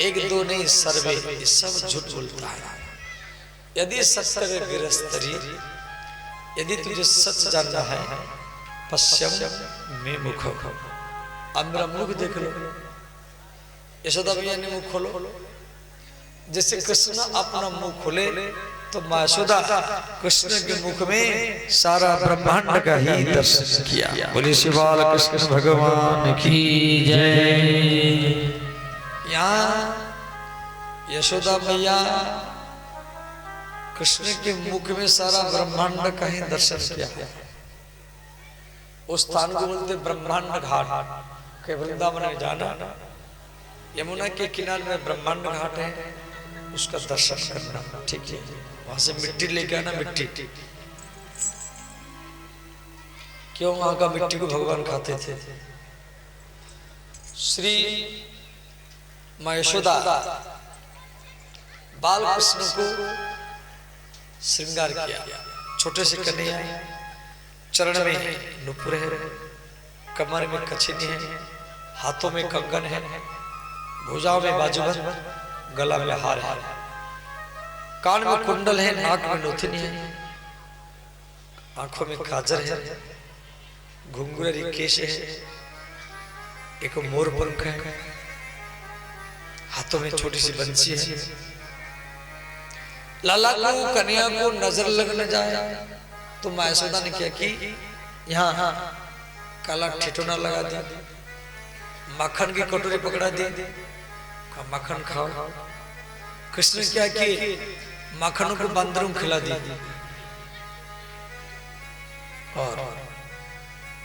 एक दो नहीं सर्वे, ये सब झूठ बोलता है। यदि सत्य गिरस्तरी, यदि तुझे सच जानना है पश्यम में मुख, अब मेरा मुख देख लो। यशोदा मैया ने मुख खोलो, जैसे कृष्ण अपना मुख खोले तो मां यशोदा कृष्ण के मुख में सारा ब्रह्मांड का ही दर्शन किया। बोले श्री बाल कृष्ण भगवान की जय। यहाँ यशोदा मैया कृष्ण के मुख में सारा ब्रह्मांड का ही दर्शन किया। उस स्थान को बोलते ब्रह्मांड घाट। के वृंदावन में जाना, यमुना के किनारे में ब्रह्मांड घाट है, उसका दर्शन करना, ठीक है। वहां से मिट्टी लेके आना, मिट्टी क्यों वहां का मिट्टी को भगवान खाते थे। श्री मां यशोदा बाल कृष्ण को श्रृंगार किया। छोटे से कन्हैया, चरण में नुपुर है, कमर में कछिनी है, हाथों में कंगन है, भुजाओं में बाजूबंद, गला में हार है, कान में कुंडल है, नाक में नौथनी है, आंखों में काजल है, घुंघरू केश है, एक मोर पंख है, हाथों में छोटी सी बंसी है। लाला को कन्हैया को नजर लग न जाए तो मां यशोदा ने क्या की, यहाँ काला ठिठुना लगा दिया, मक्खन की कटोरी पकड़ा दी, मक्खन खाओ। कृष्ण ने क्या किए, मक्खनों को बंदरों को खिला दी। और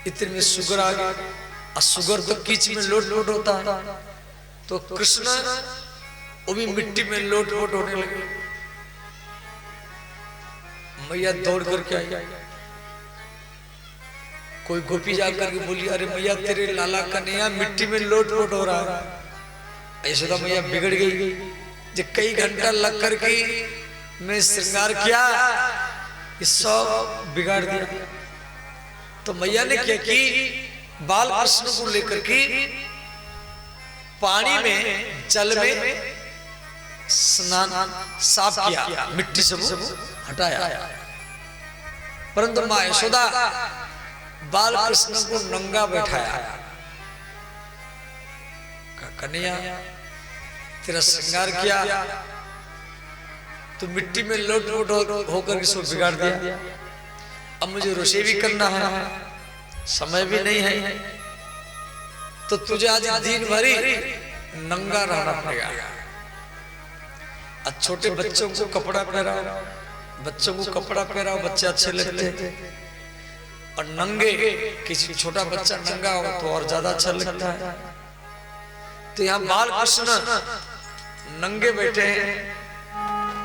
इतने में सुगर आ गया, और सुगर तो कीच में लोट लोट होता है, तो कृष्ण वो भी मिट्टी में लोट लोट होने लगे। मैया दौड़ करके आई, कोई गोपी जाकर के बोली अरे मैया तेरे लाला कन्हैया मिट्टी में लोट लोट हो रहा है। यशोदा मैया बिगड़ गई, जो कई घंटा लग करके मैं श्रृंगार किया, ये सब बिगाड़ दिया। तो मैया ने क्या की, बाल कृष्ण को लेकर के पानी में जल में स्नान साफ किया, मिट्टी से हटाया, परंतु मां यशोदा बाल कृष्ण को नंगा बैठाया। कन्हैया तेरा श्रृंगार किया तो मिट्टी में लोट लोट होकर इसको बिगाड़ दिया। अब मुझे रसोई भी करना है, समय भी नहीं है, तो तुझे आज दिन भरी नंगा रहना पड़ेगा। आज छोटे बच्चों को कपड़ा पहनाओ, बच्चों को कपड़ा पहनाओ, बच्चे अच्छे लगते हैं, और नंगे किसी छोटा बच्चा नंगा हो तो और ज्यादा अच्छा लगता है। तो यहाँ बाल कृष्ण नंगे बैठे हैं,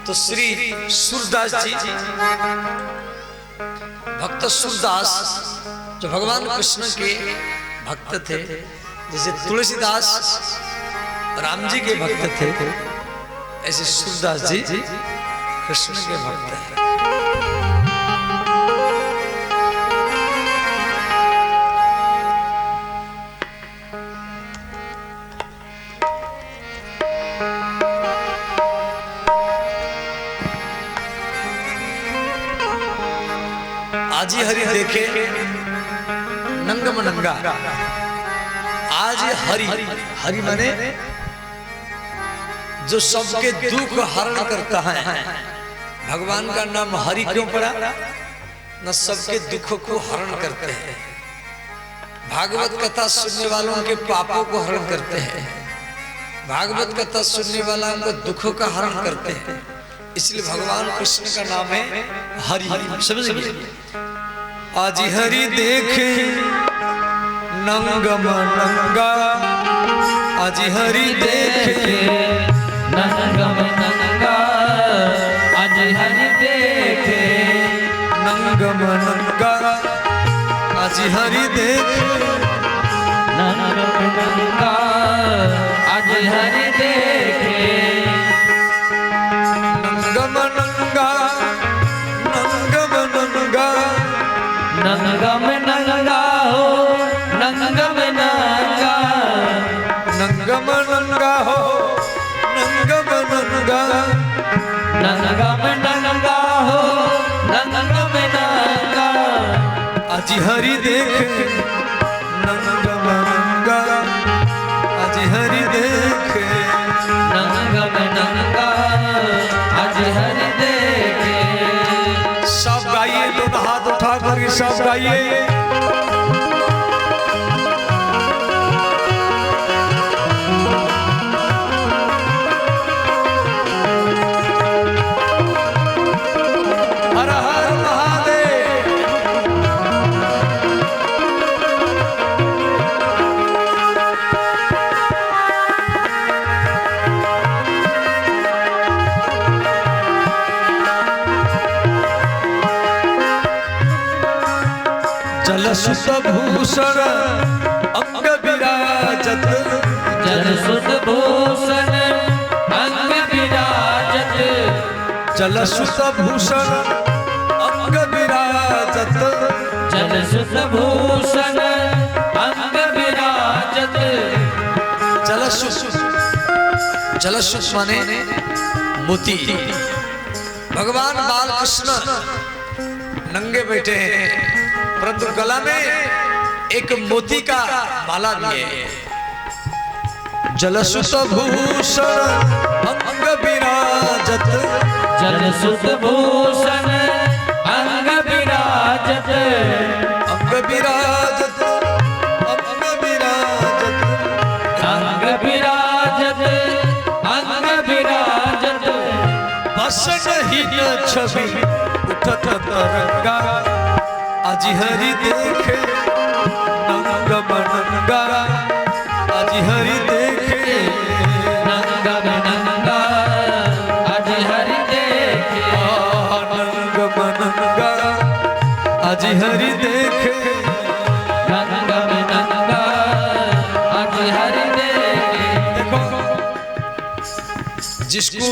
तो श्री सूरदास जी, भक्त सूरदास जो भगवान कृष्ण के भक्त थे, जैसे तुलसीदास राम जी के भक्त थे, ऐसे सूरदास जी कृष्ण के भक्त हैं। आजी हरि देखे नंगम नंगा, आज हरि, हरि माने जो सबके दुख हरण करता है। भगवान का नाम हरि क्यों पड़ा? न सबके दुखों को हरण करते हैं, भागवत कथा सुनने वालों के पापों को हरण करते हैं, भागवत कथा सुनने वालों के दुखों का हरण करते हैं, इसलिए भगवान कृष्ण का नाम है हरि। समझ गए? आज हरि देखे नंगम नंगा, आज हरि देखे नंगम नंगा, आज हरि देखे नंगम नंगा, आज हरि देखे नंगम नंगा, आज हरि देखे नंगम नंगा, नंगम नंगा, नंगम नंगा हो, नंगम नंगा, नंगम नंगा हो, नंगम नंगा, नंगम नंगा हो, नंगम नंगा, आज हरि देखे नंगम नंगा, आज हरि देखे नंगम नंगा, आज हरि देखे। सब गाइए, दोनों हाथ उठा कर सब गाइए। हर हर महादेव। जलसुत भूषण अंग विराजत, जलसुत भूषण अंग विराजत, जलसुत भूषण अंग विराजत, जलसुत भूषण अंग विराजत, जलसुत, जलसुत माने मोती। भगवान बाल कृष्ण नंगे बैठे हैं, परंतु गला में एक मोती का माला भी है। जलसुत भूषण अंग विराजत, जलसुत भूषण अंग विराजत, अंग विराजत, अंग विराजत, अंग विराजत, अंग विराजत, बस नहीं न छवि उठत तरंगा, आज हरि देखे नंगम नंगा, आज हरि देखे नंगम नंगा, आज हरि देखे नंगम नंगा, आज हरि देखे नंगम नंगा, आज हरि देखे। देखो, जिसको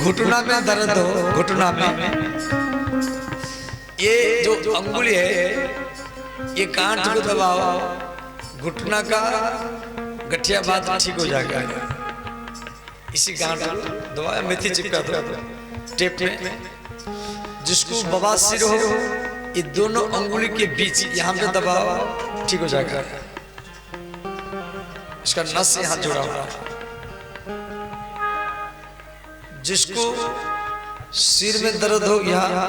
घुटना में दर्द हो, घुटना में ये जो अंगुली है, ये कांट को दबाओ, घुटना का गठिया बात ठीक हो जाएगा। इसी गांठ दबाया, मेथी चिपका दो टेप में। जिसको बवासीर हो, ये दोनों अंगुली के बीच यहाँ पे दबाओ, ठीक हो जाएगा। इसका नस यहाँ जुड़ा हुआ। जिसको सिर में दर्द हो, यहाँ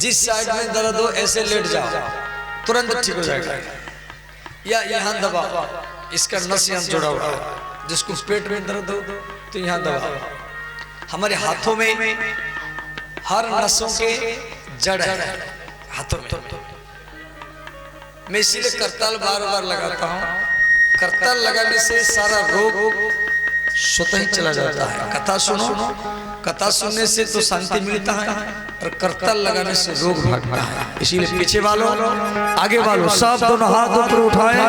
जिस साइड में दर्द हो ऐसे लेट जाओ, तुरंत ठीक हो जाएगा। या यहाँ दबाओ, इसका नस यहाँ जुड़ा हुआ है। जिसको पेट में दर्द हो तो यहाँ दबाओ। हमारे हाथों में हर नसों के जड़ है हाथों में। मैं इसीलिए करताल बार बार लगाता हूँ। करताल लगाने से सारा रोग स्वतः ही चला जाता है। कथा सुनो, कथा सुनने से तो शांति मिलता है, और करताल लगाने से रोग भागता है। इसीलिए पीछे वालों, आगे वालों, सब दोनों हाथ ऊपर उठाए।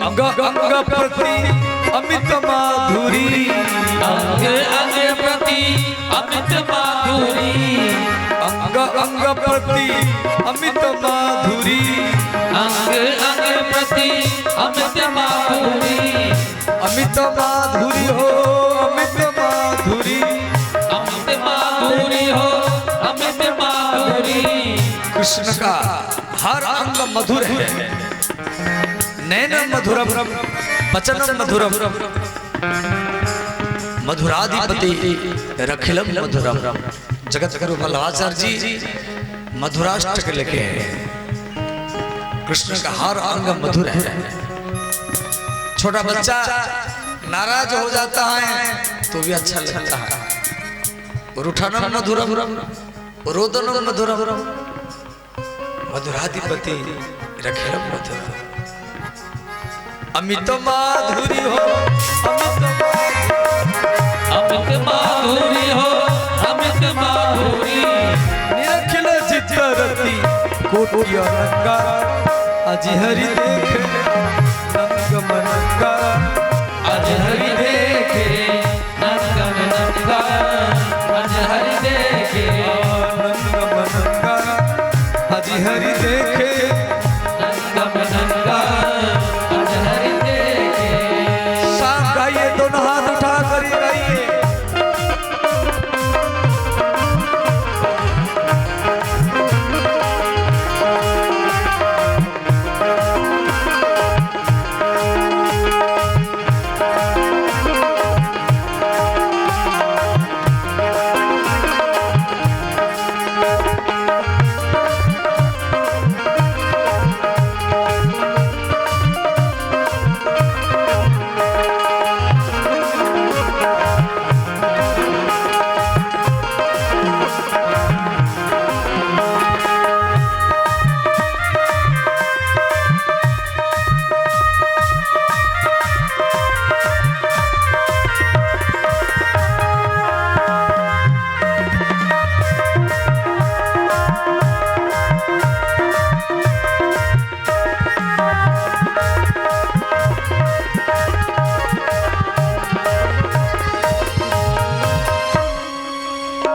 अंग अंग प्रति अमित माधुरी, अंग अंग प्रति अमित माधुरी, अंग अंग प्रति अमित माधुरी, अंग अंग प्रति अमित माधुरी, अमित माधुरी हो अमित माधुरी, अमित माधुरी हो अमित माधुरी। कृष्ण का हर अंग मधुर है। नैन मधुरम वचनम मधुरम, मधुराधिपति रखिलम मधुरम। जगत गुरु वल्लभाचार्य जी मधुराष्टक लिखे हैं। कृष्ण का हर अंग मधुर है। छोटा बच्चा नाराज हो जाता है तो भी अच्छा लगता है। रूठनम मधुरम, रोदनम मधुरम, मधुराधिपति रखिलम मधुरम। अमित माधुरी हो अमित माधुरी हो अमित माधुरी, निरखिल चित्तरति कोटि अनंगा, अज हरि देखे नंग मनंगा, अज हरि देखे नंग मनंगा, अज हरि देखे नंग मनंगा, अज हरि देखे नंग मनंगा, अज हरि देखे। साथ गाइए, दोनों हाथ उठा कर गाइए।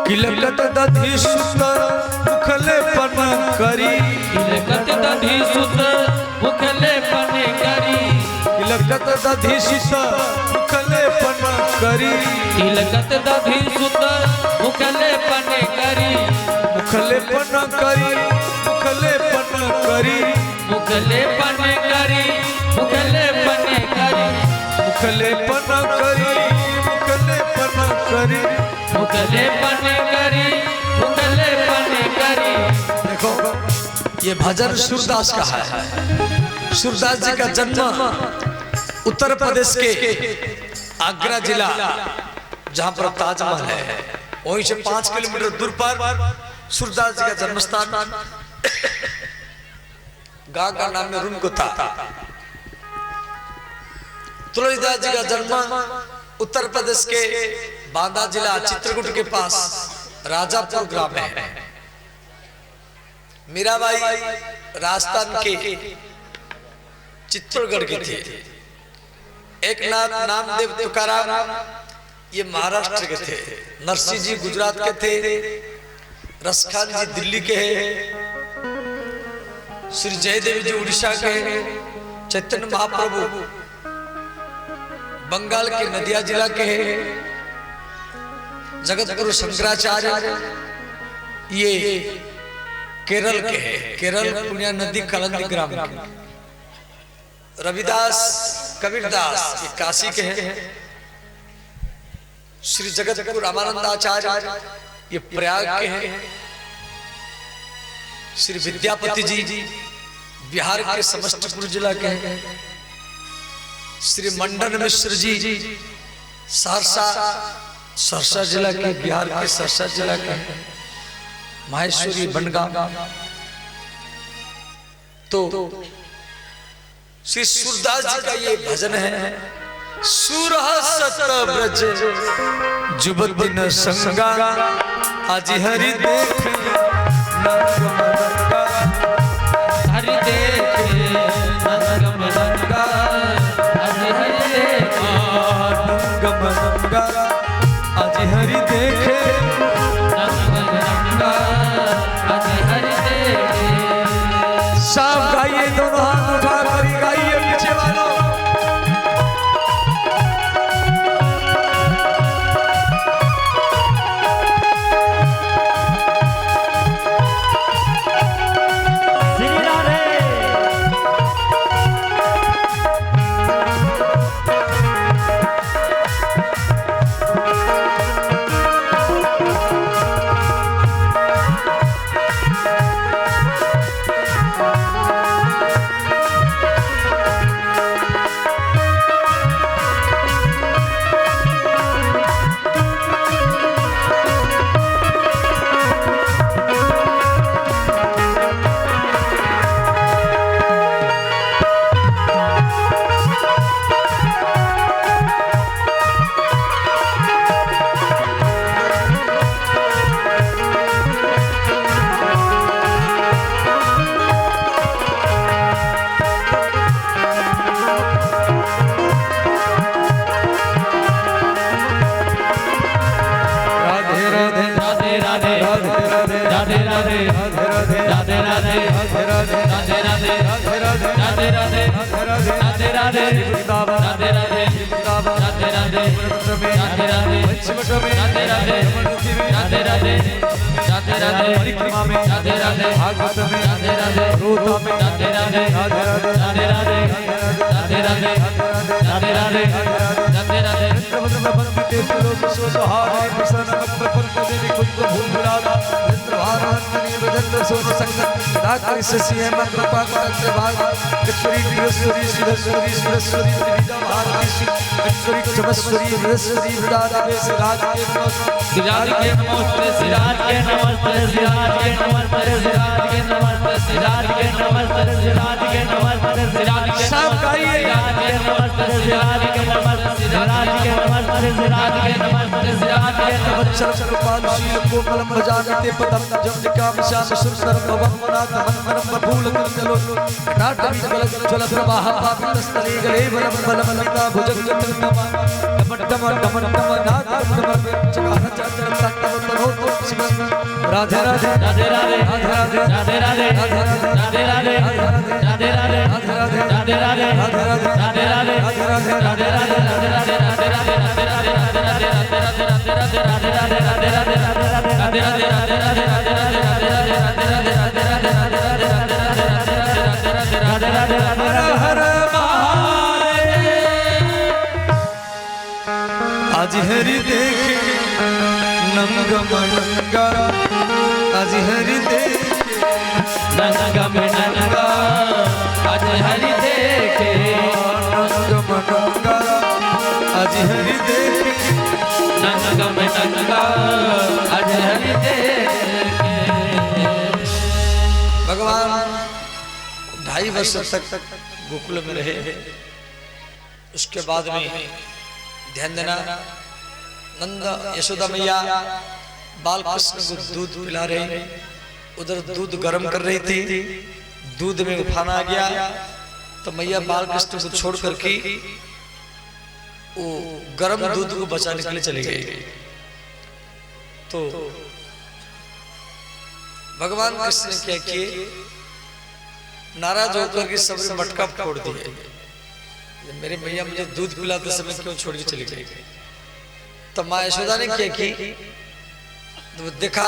किलकत दधि सुत मुखले पन करी तिलकत दधि सुत मुखले पन करी किलकत दधि सुत मुखले पन करी तिलकत दधि सुत मुखले पन करी मुखले पन करी मुखले पन करी मुखले पन करी मुखले पन करी मुखले पन करी मुखले पन करी मुखले पन करी मुखले पन करी। देखो ये भजन सूरदास का है। सूरदास जी का जन्म उत्तर प्रदेश के आगरा जिला जहां पर ताजमहल है वहीं से 5 किलोमीटर दूर पर सूरदास जी का जन्म स्थान। गांव का नाम है रुनगुता। तुलसीदास जी का जन्म उत्तर प्रदेश के बांदा जिला चित्रकूट के पास राजापुर ग्राम में है। मीराबाई राजस्थान के चित्तौड़गढ़ की थी। एक नामदेव तुकाराम ये महाराष्ट्र के थे। नरसिंह जी गुजरात के थे। रसखान जी दिल्ली के हैं। श्री जयदेव जी उड़ीसा के हैं। चैतन्य महाप्रभु बंगाल के नदिया जिला के हैं। जगत गुरु शंकराचार्य ये केरल के हैं। केरल पुण्या नदी कलंदी ग्राम के। रविदास कबीरदास ये काशी के हैं। श्री जगत गुरु रामानंदाचार्य ये प्रयाग के हैं। श्री विद्यापति जी बिहार के समस्तीपुर जिला के हैं। श्री मंडन मिश्र जी सहरसा जिला के बिहार के सहरसा जिला के हैं। माहेश्वरी बनगांव। तो श्री सूरदास जी का ये भजन है। सुरहसत ब्रज जुबति न संगा आज हरि देख हरि देखे नंगम नंगा आज हरि देखे आज हरि देखे नंगम नंगा आज हरि देखे। सब गाइए दोनों हाथ उठा कर गाइए पीछे वालों। राधे राधे राधे राधे राधे राधे राधे राधे राधे राधे राधे राधे राधे आज हरि देखे नंग मनंगा आज हरि देखे नंगा में नंगा आज हरि देखे नंग मनंगा आज हरि देखे नंगा में नंगा आज हरि देखे। भगवान 2.5 वर्ष तक गोकुल में रहे। उसके बाद में ध्यान देना, नंद यशोदा मैया बाल कृष्ण को दूध पिला रही, उधर दूध गर्म कर रही थी, दूध में उफान आ गया तो मैया बाल कृष्ण को छोड़ करके वो गर्म दूध को बचाने के लिए चली गई। तो भगवान कृष्ण ने क्या किए, नाराज होकर के सबसे मटका फोड़ दिए, मेरे भैया मुझे दूध पिलाते समय क्यों छोड़ के चली गई। तो माँ यशोदा ने क्या की, तो देखा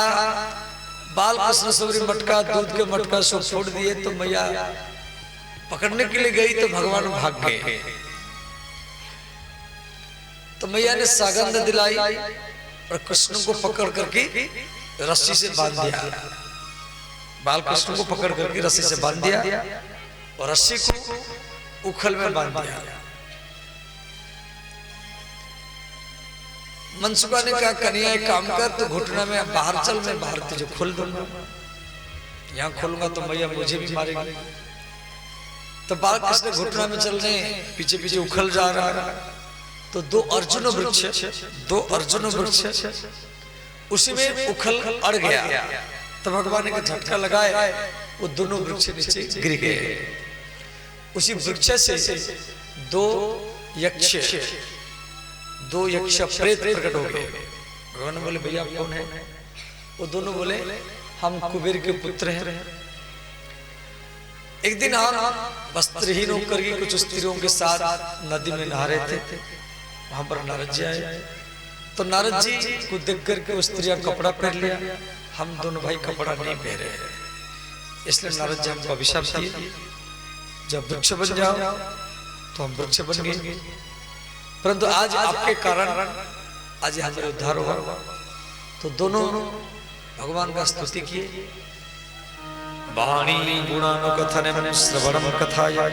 बाल कृष्ण सबरी मटका दूध के मटका सब छोड़ दिए, तो मैया पकड़ने के लिए गई तो भगवान भाग गए। तो मैया ने सागंध दिलाई और कृष्ण को पकड़ करके रस्सी से बांध दिया, बाल कृष्ण को पकड़ करके रस्सी से बांध दिया और रस्सी को उखल में बांध दिया। मनसुबा ने कहा कन्हैया एक काम कर, तो घुटना में बाहर चल, मैं बाहर तुझे खोल दूंगा, यहाँ खोलूंगा तो मैया मुझे भी मारेगी। तो बाल कृष्ण घुटना में चल रहे, पीछे पीछे उखल जा रहा है। तो दो अर्जुन वृक्ष उसी में उखल अड़ गया। तो भगवान ने झटका लगाए, वो दोनों वृक्ष नीचे गिर गए। उसी वृक्ष से दो यक्ष प्रेत प्रकट हो गए। भगवान ने बोले भैया कौन है? वो दोनों बोले हम कुबेर के पुत्र हैं। एक दिन हम वस्त्रहीन होकर के कुछ स्त्रियों के साथ नदी में नहा रहे थे, वहां पर नारद जी आए। तो नारद जी को देख करके उस स्त्रियां कपड़ा पहन लिया, हम दोनों भाई कपड़ा नहीं पहने, इसलिए नारद जी हमको अभिशाप दिए, जब वृक्ष बन जाओ तो हम वृक्ष बन गए। परंतु आज आपके कारण आज हमारे उद्धार हुआ। तो दोनों भगवान का स्तुति किए। वाणी गुणानुकथनम श्रवणम कथाया।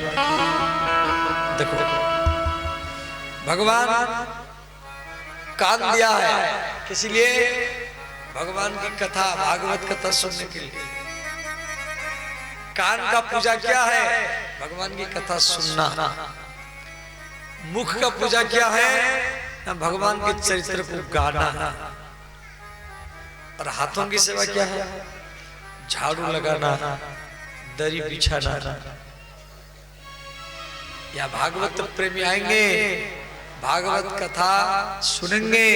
देखो भगवान कान दिया है किसी लिए, भगवान की कथा भागवत कथा सुनने के लिए। कान का पूजा क्या है? भगवान की कथा सुनना। मुख का पूजा क्या है? भगवान के चरित्र को गाना। और हाथों की सेवा क्या है? झाड़ू लगाना, दरी बिछाना। या भागवत प्रेमी आएंगे, भागवत कथा सुनेंगे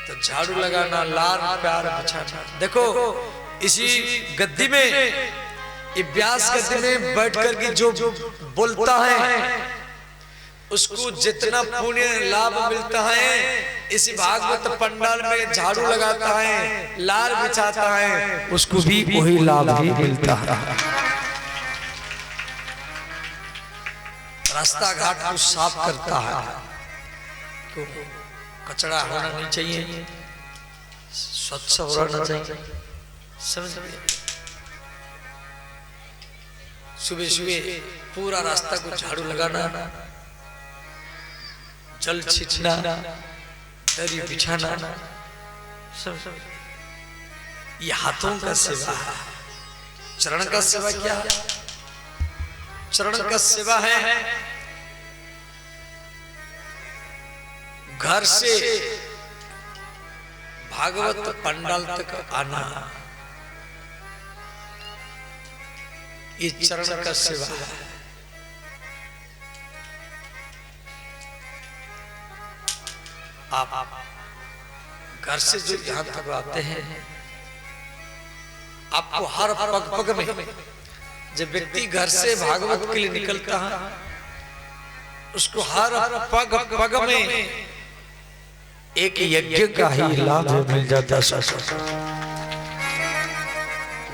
तो झाड़ू लगाना, लार प्यार बिछाना। देखो इसी गद्दी में, ये व्यास गद्दी में बैठ करके जो बोलता है उसको जितना पुण्य लाभ मिलता है, इसी भागवत पंडाल में झाड़ू लगाता है, लार बिछाता है, उसको भी वही लाभ ही मिलता है। रास्ता घाट को साफ करता है, तो कचरा होना नहीं चाहिए, स्वच्छ होना चाहिए। समझ सुबह सुबह पूरा रास्ता को झाड़ू लगाना, जल छिटना, दरी बिछाना, ये हाथों का सेवा है। चरण का सेवा क्या है? चरण का सेवा है घर से भागवत पंडाल तक आना, ये चरण का सेवा है। आप घर से जो यहाँ तक आते हैं आपको हर पग पग में, जब व्यक्ति घर से भागवत के लिए निकलता है, उसको हर पग पग में एक यज्ञ का ही लाभ मिल जाता है।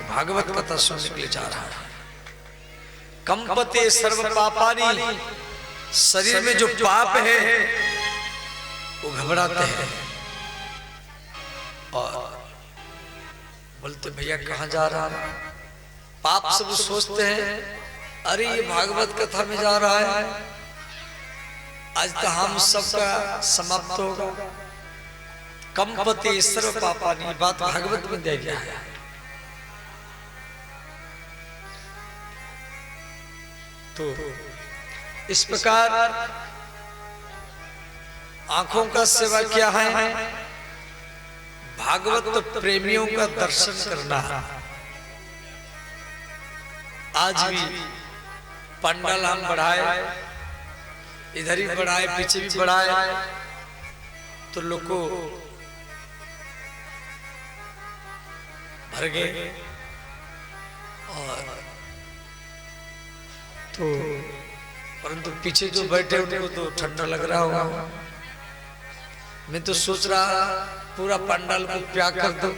भागवत कथा सुनने के लिए जा रहा है। कंपते सर्व पापानी, शरीर में जो पाप है वो घबराते हैं और बोलते भैया कहाँ जा रहा है। पाप सब सोचते हैं अरे ये भागवत कथा में जा रहा है, आज तो हम सबका समाप्त होगा। कंपते सर्व पापानी, बात भागवत में दिया गया है। तो इस प्रकार आंखों का सेवा क्या है, भागवत प्रेमियों का दर्शन करना। आज भी पंडाल हम बढ़ाए, इधर ही बढ़ाए, पीछे भी बढ़ाए, तो लोग को भर गए। और तो परंतु पीछे जो बैठे उनको तो ठंडा लग रहा होगा। मैं तो सोच रहा पूरा पंडाल को प्याग कर दो,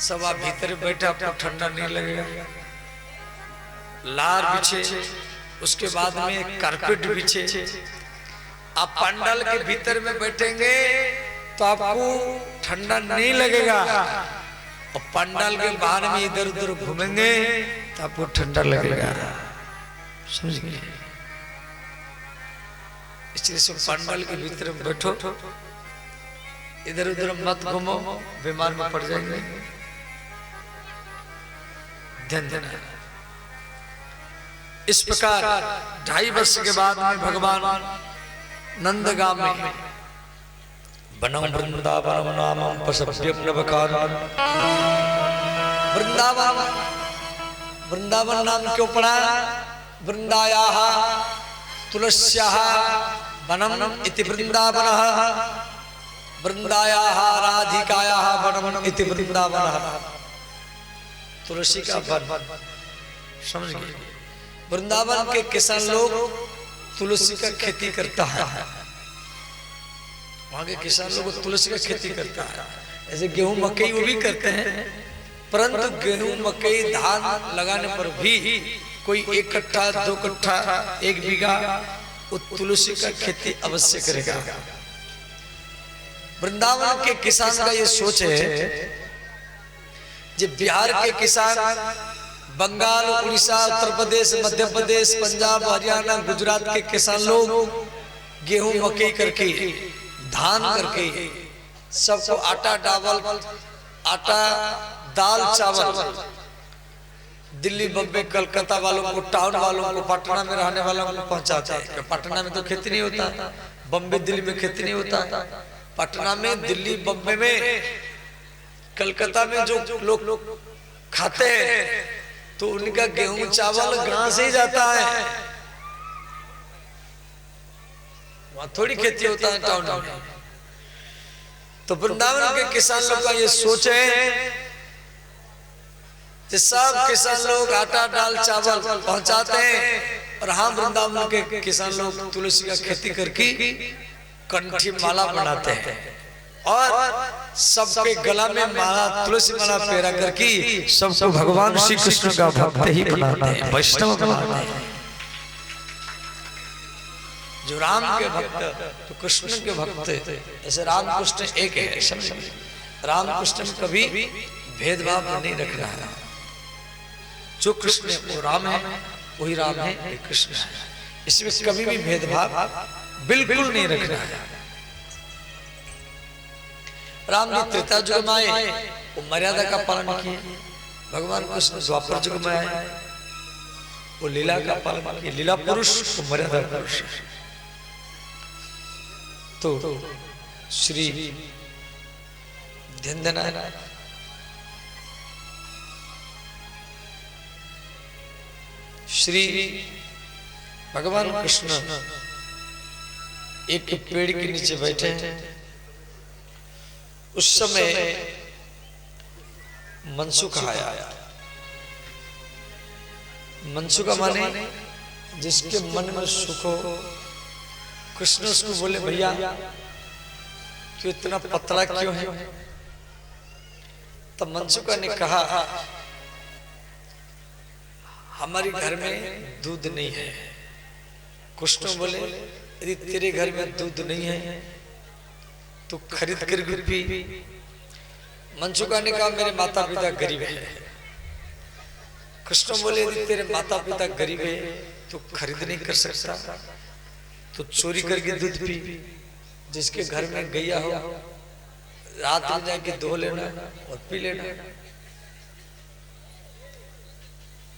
सब आप भीतर बैठे, आपको ठंडा नहीं लगेगा। लार बिछे, उसके बाद में कारपेट बिछे, आप पंडाल के भीतर में बैठेंगे तो आपको ठंडा नहीं लगेगा, और पंडाल के बाहर में इधर उधर घूमेंगे तो आपको ठंडा लगेगा। समझ गए? इसलिए सब पंडाल के भीतर में बैठो, इधर उधर मत घूमो, बीमार में पड़ जाएंगे। ध्यान देना। इस प्रकार 2.5 वर्ष के बाद में भगवान नंदगाम में बनम वृंदावन नामम पशव्यम नवकारम। वृंदावन नाम क्यों पड़ा? वृंदायाः तुलस्याः वनम इति वृंदावनः, वृंदायाः राधिकायाः वनम इति वृंदावनः। तुलसी का वन, समझ गए? वृंदावन के किसान लोग तुलसी का खेती करता है, वहां के किसान लोग तुलसी का खेती करता है। ऐसे गेहूं मकई वो भी करते हैं, परंतु गेहूं मकई धान लगाने पर भी कोई 1 कट्ठा 2 कट्ठा 1 बीघा वो तुलसी का खेती अवश्य करेगा। वृंदावन के किसान का ये सोच है, जब बिहार के किसान, बंगाल, उड़ीसा, उत्तर प्रदेश, मध्य प्रदेश, पंजाब, हरियाणा, गुजरात के किसान लोग गेहूं मकई करके, धान करके, सबको आटा दाल चावल दिल्ली, बम्बई, कलकत्ता वालों को, टाउन वालों को, पटना में रहने वालों को पहुंचाते हैं। पटना में तो खेती नहीं होता, बम्बई दिल्ली में खेती नहीं होता। पटना में, दिल्ली, बम्बई में, कलकत्ता में जो लोग खाते हैं तो उनका गेहूं चावल गांव से ही जाता है, वहां थोड़ी खेती होता है टाउन में। तो वृंदावन के किसान लोग का ये सोच है कि सब किसान लोग आटा दाल चावल पहुंचाते हैं, और हम वृंदावन के किसान लोग तुलसी का खेती करके कंठी माला बनाते हैं, और सबके गला में माला, तुलसी माला पहरा करके सबको भगवान श्री कृष्ण का भक्त ही बनाते हैं, वैष्णव बनाते हैं। जो राम के भक्त तो कृष्ण के भक्त, ऐसे राम कृष्ण एक है। राम कृष्ण में कभी भेदभाव नहीं रखना है। जो कृष्ण है वो राम है, वही राम है, वही कृष्ण है। इसमें कभी भी भेदभाव बिल्कुल नहीं रखना है। राम जी त्रेता युग में आए, वो मर्यादा का पालन किए। भगवान कृष्ण द्वापर युग में आए, वो लीला का पालन किए। लीला पुरुष, वो मर्यादा पुरुष। तो श्री ध्यान देना है। श्री भगवान कृष्ण एक पेड़ के नीचे बैठे हैं। उस समय मनसुख आया। मनसुख माने जिसके मन में सुख हो। कृष्ण उसको बोले भैया क्यों इतना पतला क्यों है? तब मनसुखा ने कहा हमारे घर में दूध नहीं है। कृष्ण बोले यदि तेरे घर में दूध नहीं है तो खरीद कर पी। मनसुखा ने कहा मेरे माता पिता गरीब है। कृष्ण बोले यदि तेरे माता पिता गरीब है तो खरीद नहीं कर सकता तो चोरी करके दूध पी। जिसके घर में गैया हो रात में जाके धो लेना और पी लेना।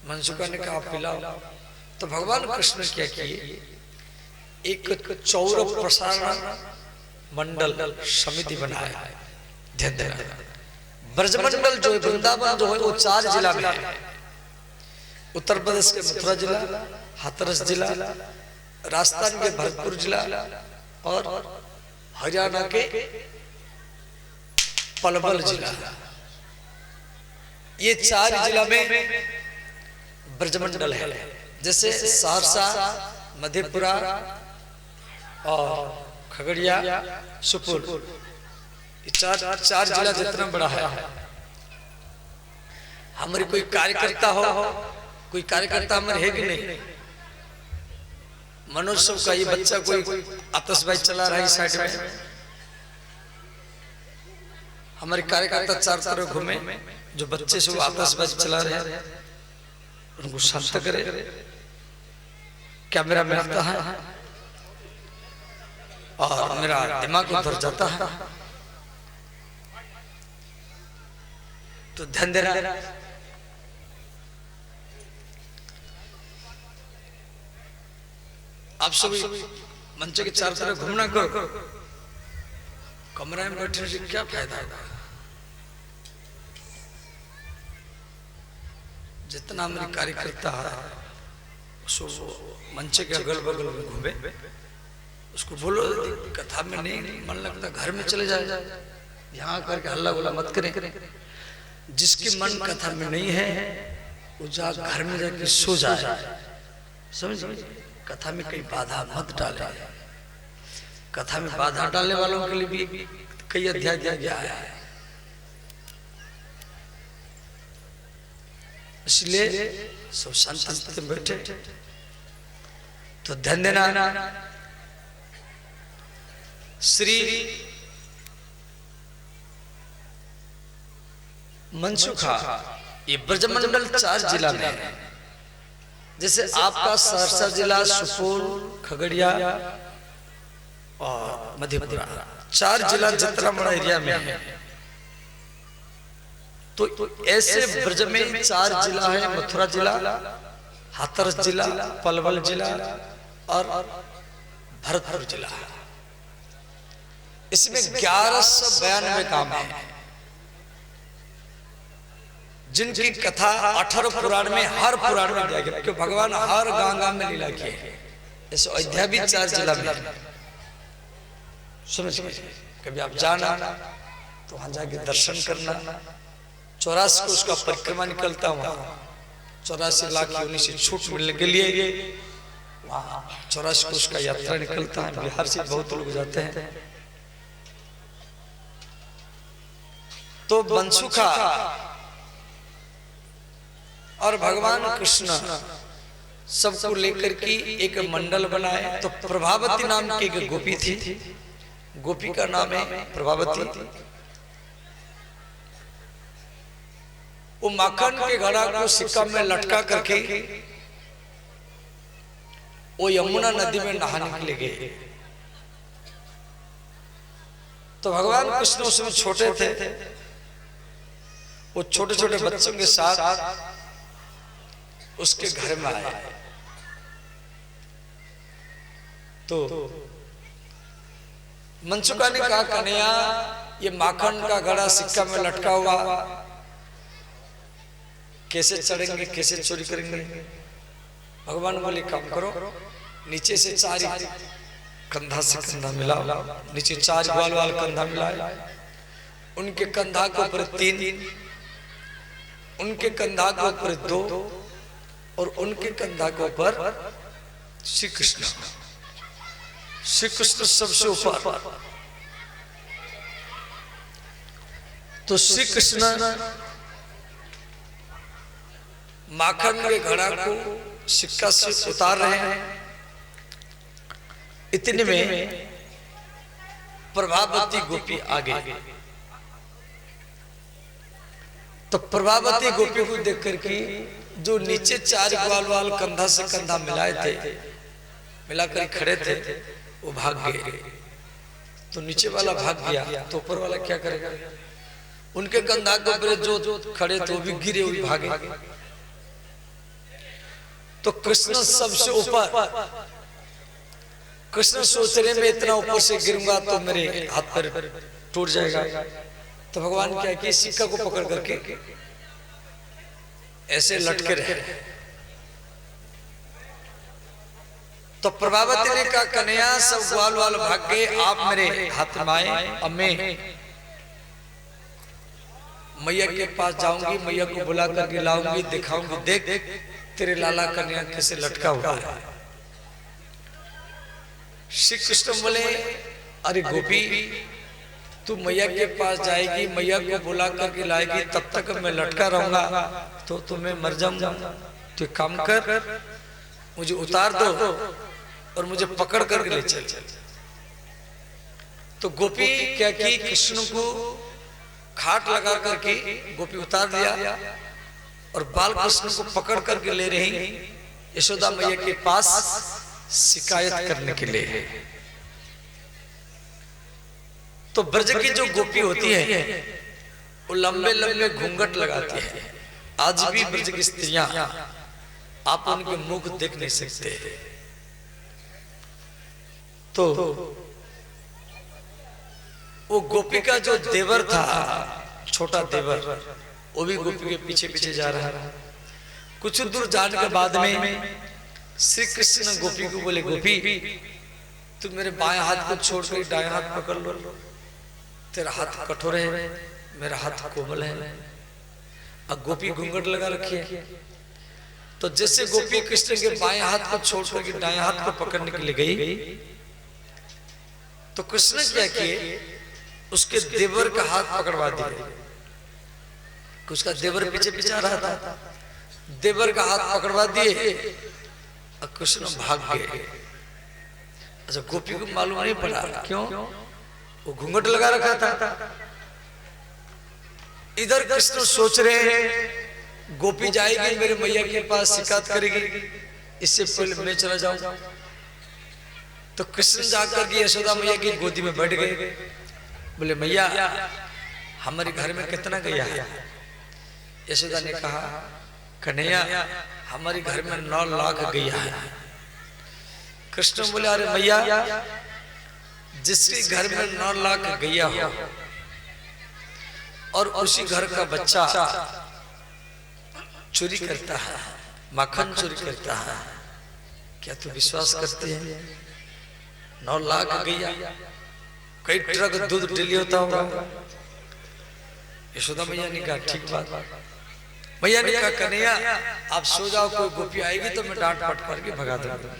मनसुखा ने कहा पिलाओ। तो भगवान कृष्ण क्या किए, एक चौर प्रसारण मंडल समिति बनाया। ध्यान देना, ब्रजमंडल जो वृंदावन जो है वो 4 जिला में है। उत्तर प्रदेश के मथुरा जिला, हाथरस जिला, राजस्थान के भरतपुर जिला और हरियाणा के पलवल जिला। ये 4 जिला में ब्रजमंडल है। जैसे सहरसा, मधेपुरा और खगड़िया, सुपौल, ये 4 जिला जितना बड़ा है। हमारे कोई कार्यकर्ता हो, कोई कार्यकर्ता हमारे है कि नहीं? मनोज सब का ये बच्चा कोई आतशबाजी चला रहा है इस साइड में। हमारे कार्यकर्ता 4 तरफ घूमे, जो बच्चे सब आतशबाजी चला रहे हैं उनको शांत करे। कैमरा में आता है और मेरा दिमाग उधर जाता है। तो ध्यान देना, आप सभी मंच के 4 तरफ घूमना करो। कमरे में बैठने से क्या फायदा है? जितना हमारे कार्यकर्ता है उसको मंच के अगल बगल में घूमे, उसको बोलो कथा में नहीं मन लगता घर में चले जाए, यहाँ करके हल्ला गुल्ला मत करें। जिसके मन कथा में नहीं है वो जा घर में जाके सो जाए। समझ, कथा में कई बाधा मत डाले। कथा में बाधा डालने वालों के लिए भी कई अध्याय दिया गया है। इसलिए सब शांति में बैठे। तो ध्यान देना, श्री मनसुखा ये ब्रजमंडल 4 जिला में है। जैसे आपका सहरसा जिला, सुपौल, खगड़िया और मधेपुरा, 4 जिला जितना बड़ा एरिया में है। तो ऐसे ब्रज में 4 जिला है, मथुरा जिला, हाथरस जिला, पलवल जिला और भरतपुर जिला। इसमें 1192 काम है जिनकी कथा 18 पुराण में, हर पुराण में दिया गया। क्यों भगवान हर गांव में लीला की है। ऐसे अयोध्या भी 4 जिला में। समझ, कभी आप जाना तो वहां जाके दर्शन करना। 84 को उसका परिक्रमा निकलता हुआ, 84 लाख योनि से छूट मिलने के लिए वहां 84 को उसका यात्रा निकलता है। बिहार से बहुत लोग जाते हैं। तो मनसुखा और भगवान कृष्ण सबको लेकर के एक मंडल बनाए। तो प्रभावती नाम की एक गोपी थी, गोपी का नाम है प्रभावती। वो माखन के घड़ा को सिक्का में लटका करके वो यमुना नदी में नहाने के लिए गए। तो भगवान कृष्ण उसमें छोटे थे, वो छोटे छोटे बच्चों के साथ उसके घर में आए। तो मनसुखा ने कहा कन्हैया ये माखन का घड़ा सिक्का में लटका हुआ कैसे चढ़ेंगे, कैसे चोरी करेंगे? भगवान बोले काम करो, नीचे से 4 कंधा से कंधा मिलाओ, नीचे 4 ग्वाल वाल कंधा मिलाए, उनके कंधा के ऊपर 3 उनके कंधा के ऊपर 2 और उनके कंधा के ऊपर श्री कृष्ण। श्री कृष्ण सबसे ऊपर। तो श्री कृष्ण माखन के घड़ा को सिक्का से उतार रहे हैं। इतने में प्रभावती गोपी आगे। तो प्रभावती गोपी को देख करके जो नीचे 4 ग्वाल वाल कंधा से कंधा मिलाए थे, मिलाकर खड़े थे, वो भाग गए। तो नीचे वाला भाग गया तो ऊपर वाला क्या करेगा? उनके कंधा के ऊपर जो खड़े थे वो भी गिरे, वो भी भागे। तो कृष्ण सबसे ऊपर। कृष्ण सोच रहे मैं इतना ऊपर से गिरूंगा तो मेरे हाथ पर टूट जाएगा। तो भगवान क्या कि सिक्का को पकड़ करके ऐसे लटके रहे। तो प्रभावती ने कहा कन्हैया सब ग्वाल वाल भाग गए, आप मेरे हाथ में आए। अब मैं मैया के पास जाऊंगी, मैया को बुला करके लाऊंगी, दिखाऊंगी, देख तेरे लाला कन्हैया कैसे लटका हुआ है। श्री कृष्ण बोले अरे गोपी तू मैया के पास जाएगी, मैया को बुला करके लाएगी, तब तक मैं लटका रहूंगा तो तुम्हें मर जाऊंगा। तो काम कर, मुझे उतार दो और मुझे पकड़ करके ले चल। तो गोपी क्या की, कृष्ण को खाट लगा करके गोपी उतार दिया और बाल कृष्ण को पकड़ करके ले रही यशोदा मैया के पास शिकायत करने के लिए। तो ब्रज की जो गोपी होती है वो लंबे लंबे घूंघट लगाती है। आज भी ब्रज की स्त्रियां आप उनके मुख देख नहीं सकते। तो वो गोपी का जो देवर था, छोटा देवर, वो भी गोपी के पीछे पीछे जा रहा है। कुछ दूर जाने के बाद में श्री कृष्ण गोपी को बोले गोपी तू मेरे बाएं हाथ को छोड़कर दाएं हाथ पकड़ लो। तेरा हाथ कठोर है, मेरा हाथ कोमल है। अब गोपी घूंघट लगा रखी है। तो जैसे गोपी कृष्ण के बाएं हाथ को छोड़कर के दाएं हाथ को पकड़ने के लिए गई तो कृष्ण क्या किए, उसके देवर का हाथ पकड़वा दिया। उसका देवर पीछे पीछे आ रहा था, देवर का हाथ पकड़वा दिए और कृष्ण भाग गए। अच्छा गोपी को मालूम नहीं पड़ा, क्यों? वो घूंघट लगा रखा था। इधर कृष्ण सोच रहे हैं गोपी जाएगी मेरे मैया के पास शिकायत करेगी, इससे पहले मैं चला जाऊं। तो कृष्ण जाकर के यशोदा मैया की गोदी में बैठ गए। बोले मैया हमारे घर में कितना गया है? यशोदा ने कहा कन्हैया हमारे घर में 9 लाख गया है। कृष्ण बोले अरे मैया जिसके घर में 9 लाख गया हो और उसी घर का बच्चा चोरी करता है, माखन चोरी करता है, क्या तू विश्वास करते हैं? 9 लाख गया, कई ट्रक दूध डेली होता होगा। यशोदा मैया ने कहा ठीक बात। मैया ने कहा कन्हैया आप सो जाओ, कोई गोपी आएगी तो मैं डांट पट करके भगा दूंगा।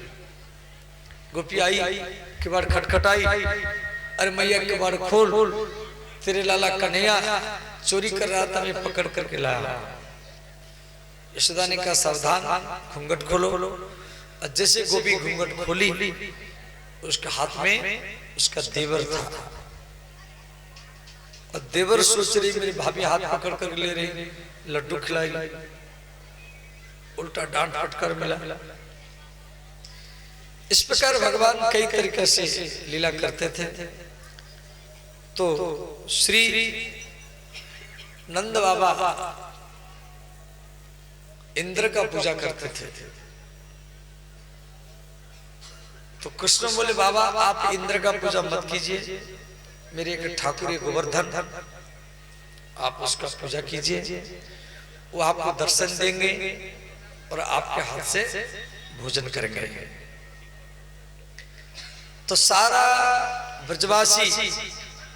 गोपी आई, किवाड़ खटखटाई, अरे मैया किवाड़ खोल, तेरे लाला कन्हैया चोरी कर रहा था, मैं पकड़ करके लाया। यशोदा ने कहा सावधान, घूंघट खोलो। और जैसे गोपी घूंघट खोली उसके हाथ में उसका देवर था। और देवर सोच रही मेरी भाभी हाथ पकड़ कर ले रही, लड्डू खिलाएगी, उल्टा डांट फटकार मिला। इस प्रकार भगवान कई तरीके से लीला करते थे। तो श्री नंद बाबा इंद्र का पूजा करते थे। तो कृष्ण बोले बाबा आप इंद्र का पूजा मत कीजिए, मेरे एक ठाकुर है गोवर्धन, आप उसका पूजा कीजिए, वो आपको दर्शन देंगे और आपके हाथ से भोजन करेंगे। तो सारा ब्रजवासी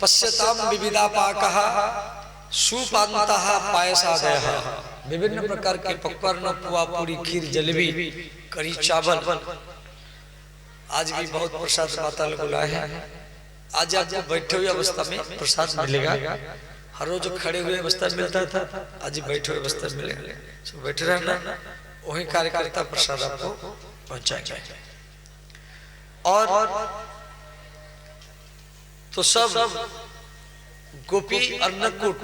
पश्यताम विविधा पाकः सुपान्तः पायसादयः विभिन्न प्रकार के पकवान, पुआ, पूरी, खीर, जलेबी, कढ़ी चावल, आज भी बहुत प्रसाद माता लोग लाए हैं। आज आपको बैठे हुए अवस्था में प्रसाद मिलेगा। हर रोज खड़े हुए अवस्था में मिलता था, आज बैठे हुए अवस्था में मिलेगा। तो बैठे रहना, वही कार्यकर्ता प्रसाद आपको पहुंचाएंगे। और तो सब गोपी और नकुट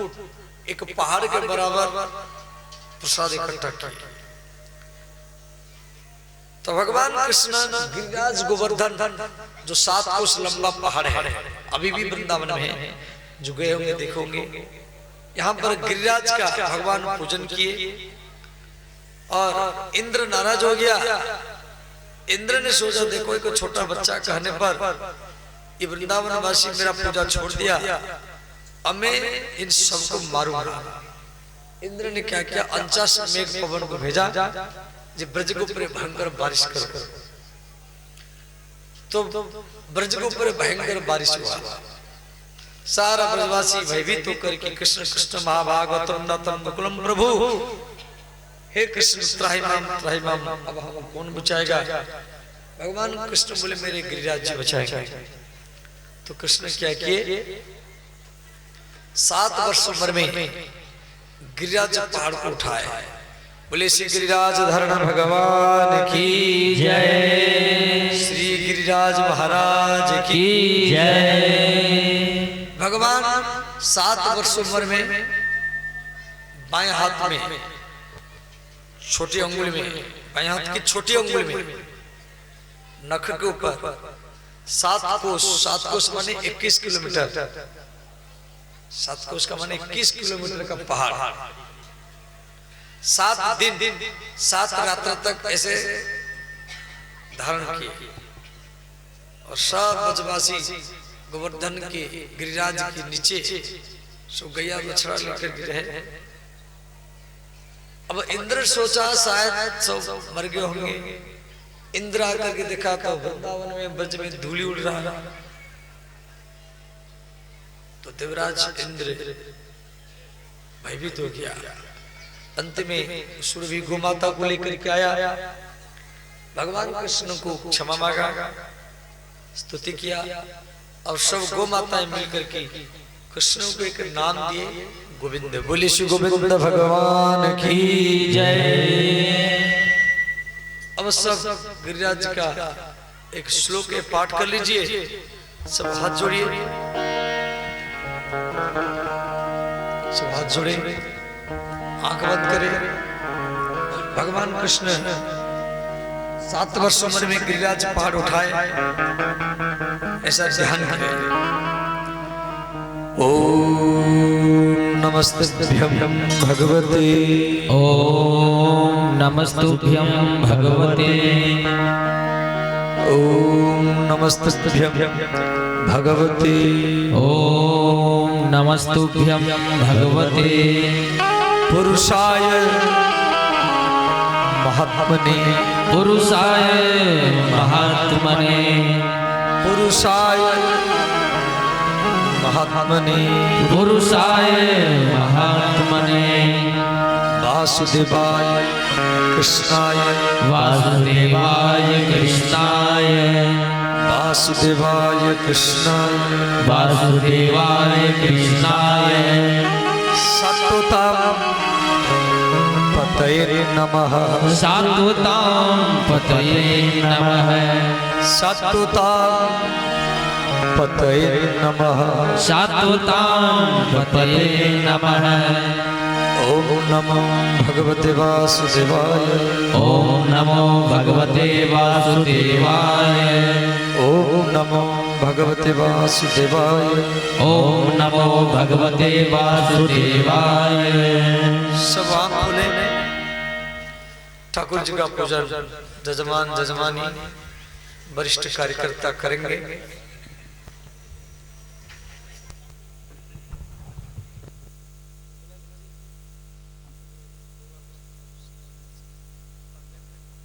एक पहाड़ के बराबर प्रसाद इकट्ठा किए। तो भगवान कृष्ण गिरिराज गोवर्धन जो 7 कोस लंबा पहाड़ है, अभी भी वृंदावन में है, जो गए होंगे देखोगे, यहाँ पर गिरिराज का भगवान पूजन किए। और इंद्र नाराज हो गया। इंद्र ने सोचा देखो एक छोटा बच्चा कहने पर ये वृंदावन वासी मेरा पूजा छोड़ दिया, अब मैं इन सबको मारूंगा। इंद्र ने क्या किया, 49 मेघ पवन को भेजा, जो ब्रज के ऊपर भयंकर बारिश करो। तो ब्रज के ऊपर भयंकर बारिश हुआ। सारा ब्रजवासी भयभीत होकर के कृष्ण कृष्ण महाभागवतम नतम मुकुलम प्रभु, हे कृष्ण त्राहिमाम त्राहिमाम, अब हम कौन बचाएगा? भगवान कृष्ण बोले मेरे गिरिराज जी बचाएंगे। तो कृष्ण क्या किए, 7 वर्ष उम्र में गिरिराज पहाड़ को उठाए। बोले श्री गिरिराज धरण भगवान की जय, श्री गिरिराज महाराज की जय। भगवान 7 वर्ष उम्र में बाएं हाथ में छोटी अंगुली में, बाएं हाथ की छोटी अंगुली में नख के ऊपर 7 कोस माने 21 किलोमीटर, 7 कोस का माने 21 किलोमीटर का पहाड़ 7 दिन 7 रात्र तक ऐसे धारण किए। और सब ब्रजवासी गोवर्धन के गिरिराज के नीचे सो गैया बछड़ा लेकर गिरे। अब इंद्र सोचा शायद सब मर गए होंगे। इंद्र आकर के देखा तो वृंदावन में ब्रज में धूली उड़ रहा है। तो देवराज इंद्र भयभीत हो गया। अंत में सूर्य भी गोमाता को लेकर के आया, भगवान कृष्ण को क्षमा मांगा, स्तुति किया। और सब गोमाताएं मिलकर के कृष्ण को एक नाम दिए गोविंद। बोले श्री गोविंद भगवान की जय। अब सब गिरिराज का एक श्लोक है, पाठ कर लीजिए। सब हाथ जोड़िए, सब हाथ जोड़े, आंख बंद करें। भगवान कृष्ण 7 वर्ष उम्र में गिरिराज पहाड़ उठाए, ऐसा ध्यान करें। ओम नमस्तुभ्यं भगवते, ओम नमस्तुभ्यं भगवते, ओम नमस्तुभ्यं भगवते, ओम नमस्तुभ्यं भगवते पुरुषाय महात्मने, पुरुषाय महात्मने, पुरुषाय महात्मने, पुरुषाय महात्मने, वासुदेवाय कृष्णाय, वासुदेवाय कृष्णाय, वासुदेवाय कृष्णाय, वासुदेवाय कृष्णाय, सत्वतां पतये नमः, सात्वतां पतये नमः, सत्वतां पतये नमः, सात्वतां पतये नमः। ओम नमो भगवते वासुदेवाय, ओम नमो भगवते वासुदेवाय, ओम नमो भगवते वासुदेवाय, ओम नमो भगवते वासुदेवाय। सब आंख खोले। ठाकुर जी का पूजन जजमान जजमानी वरिष्ठ कार्यकर्ता करेंगे।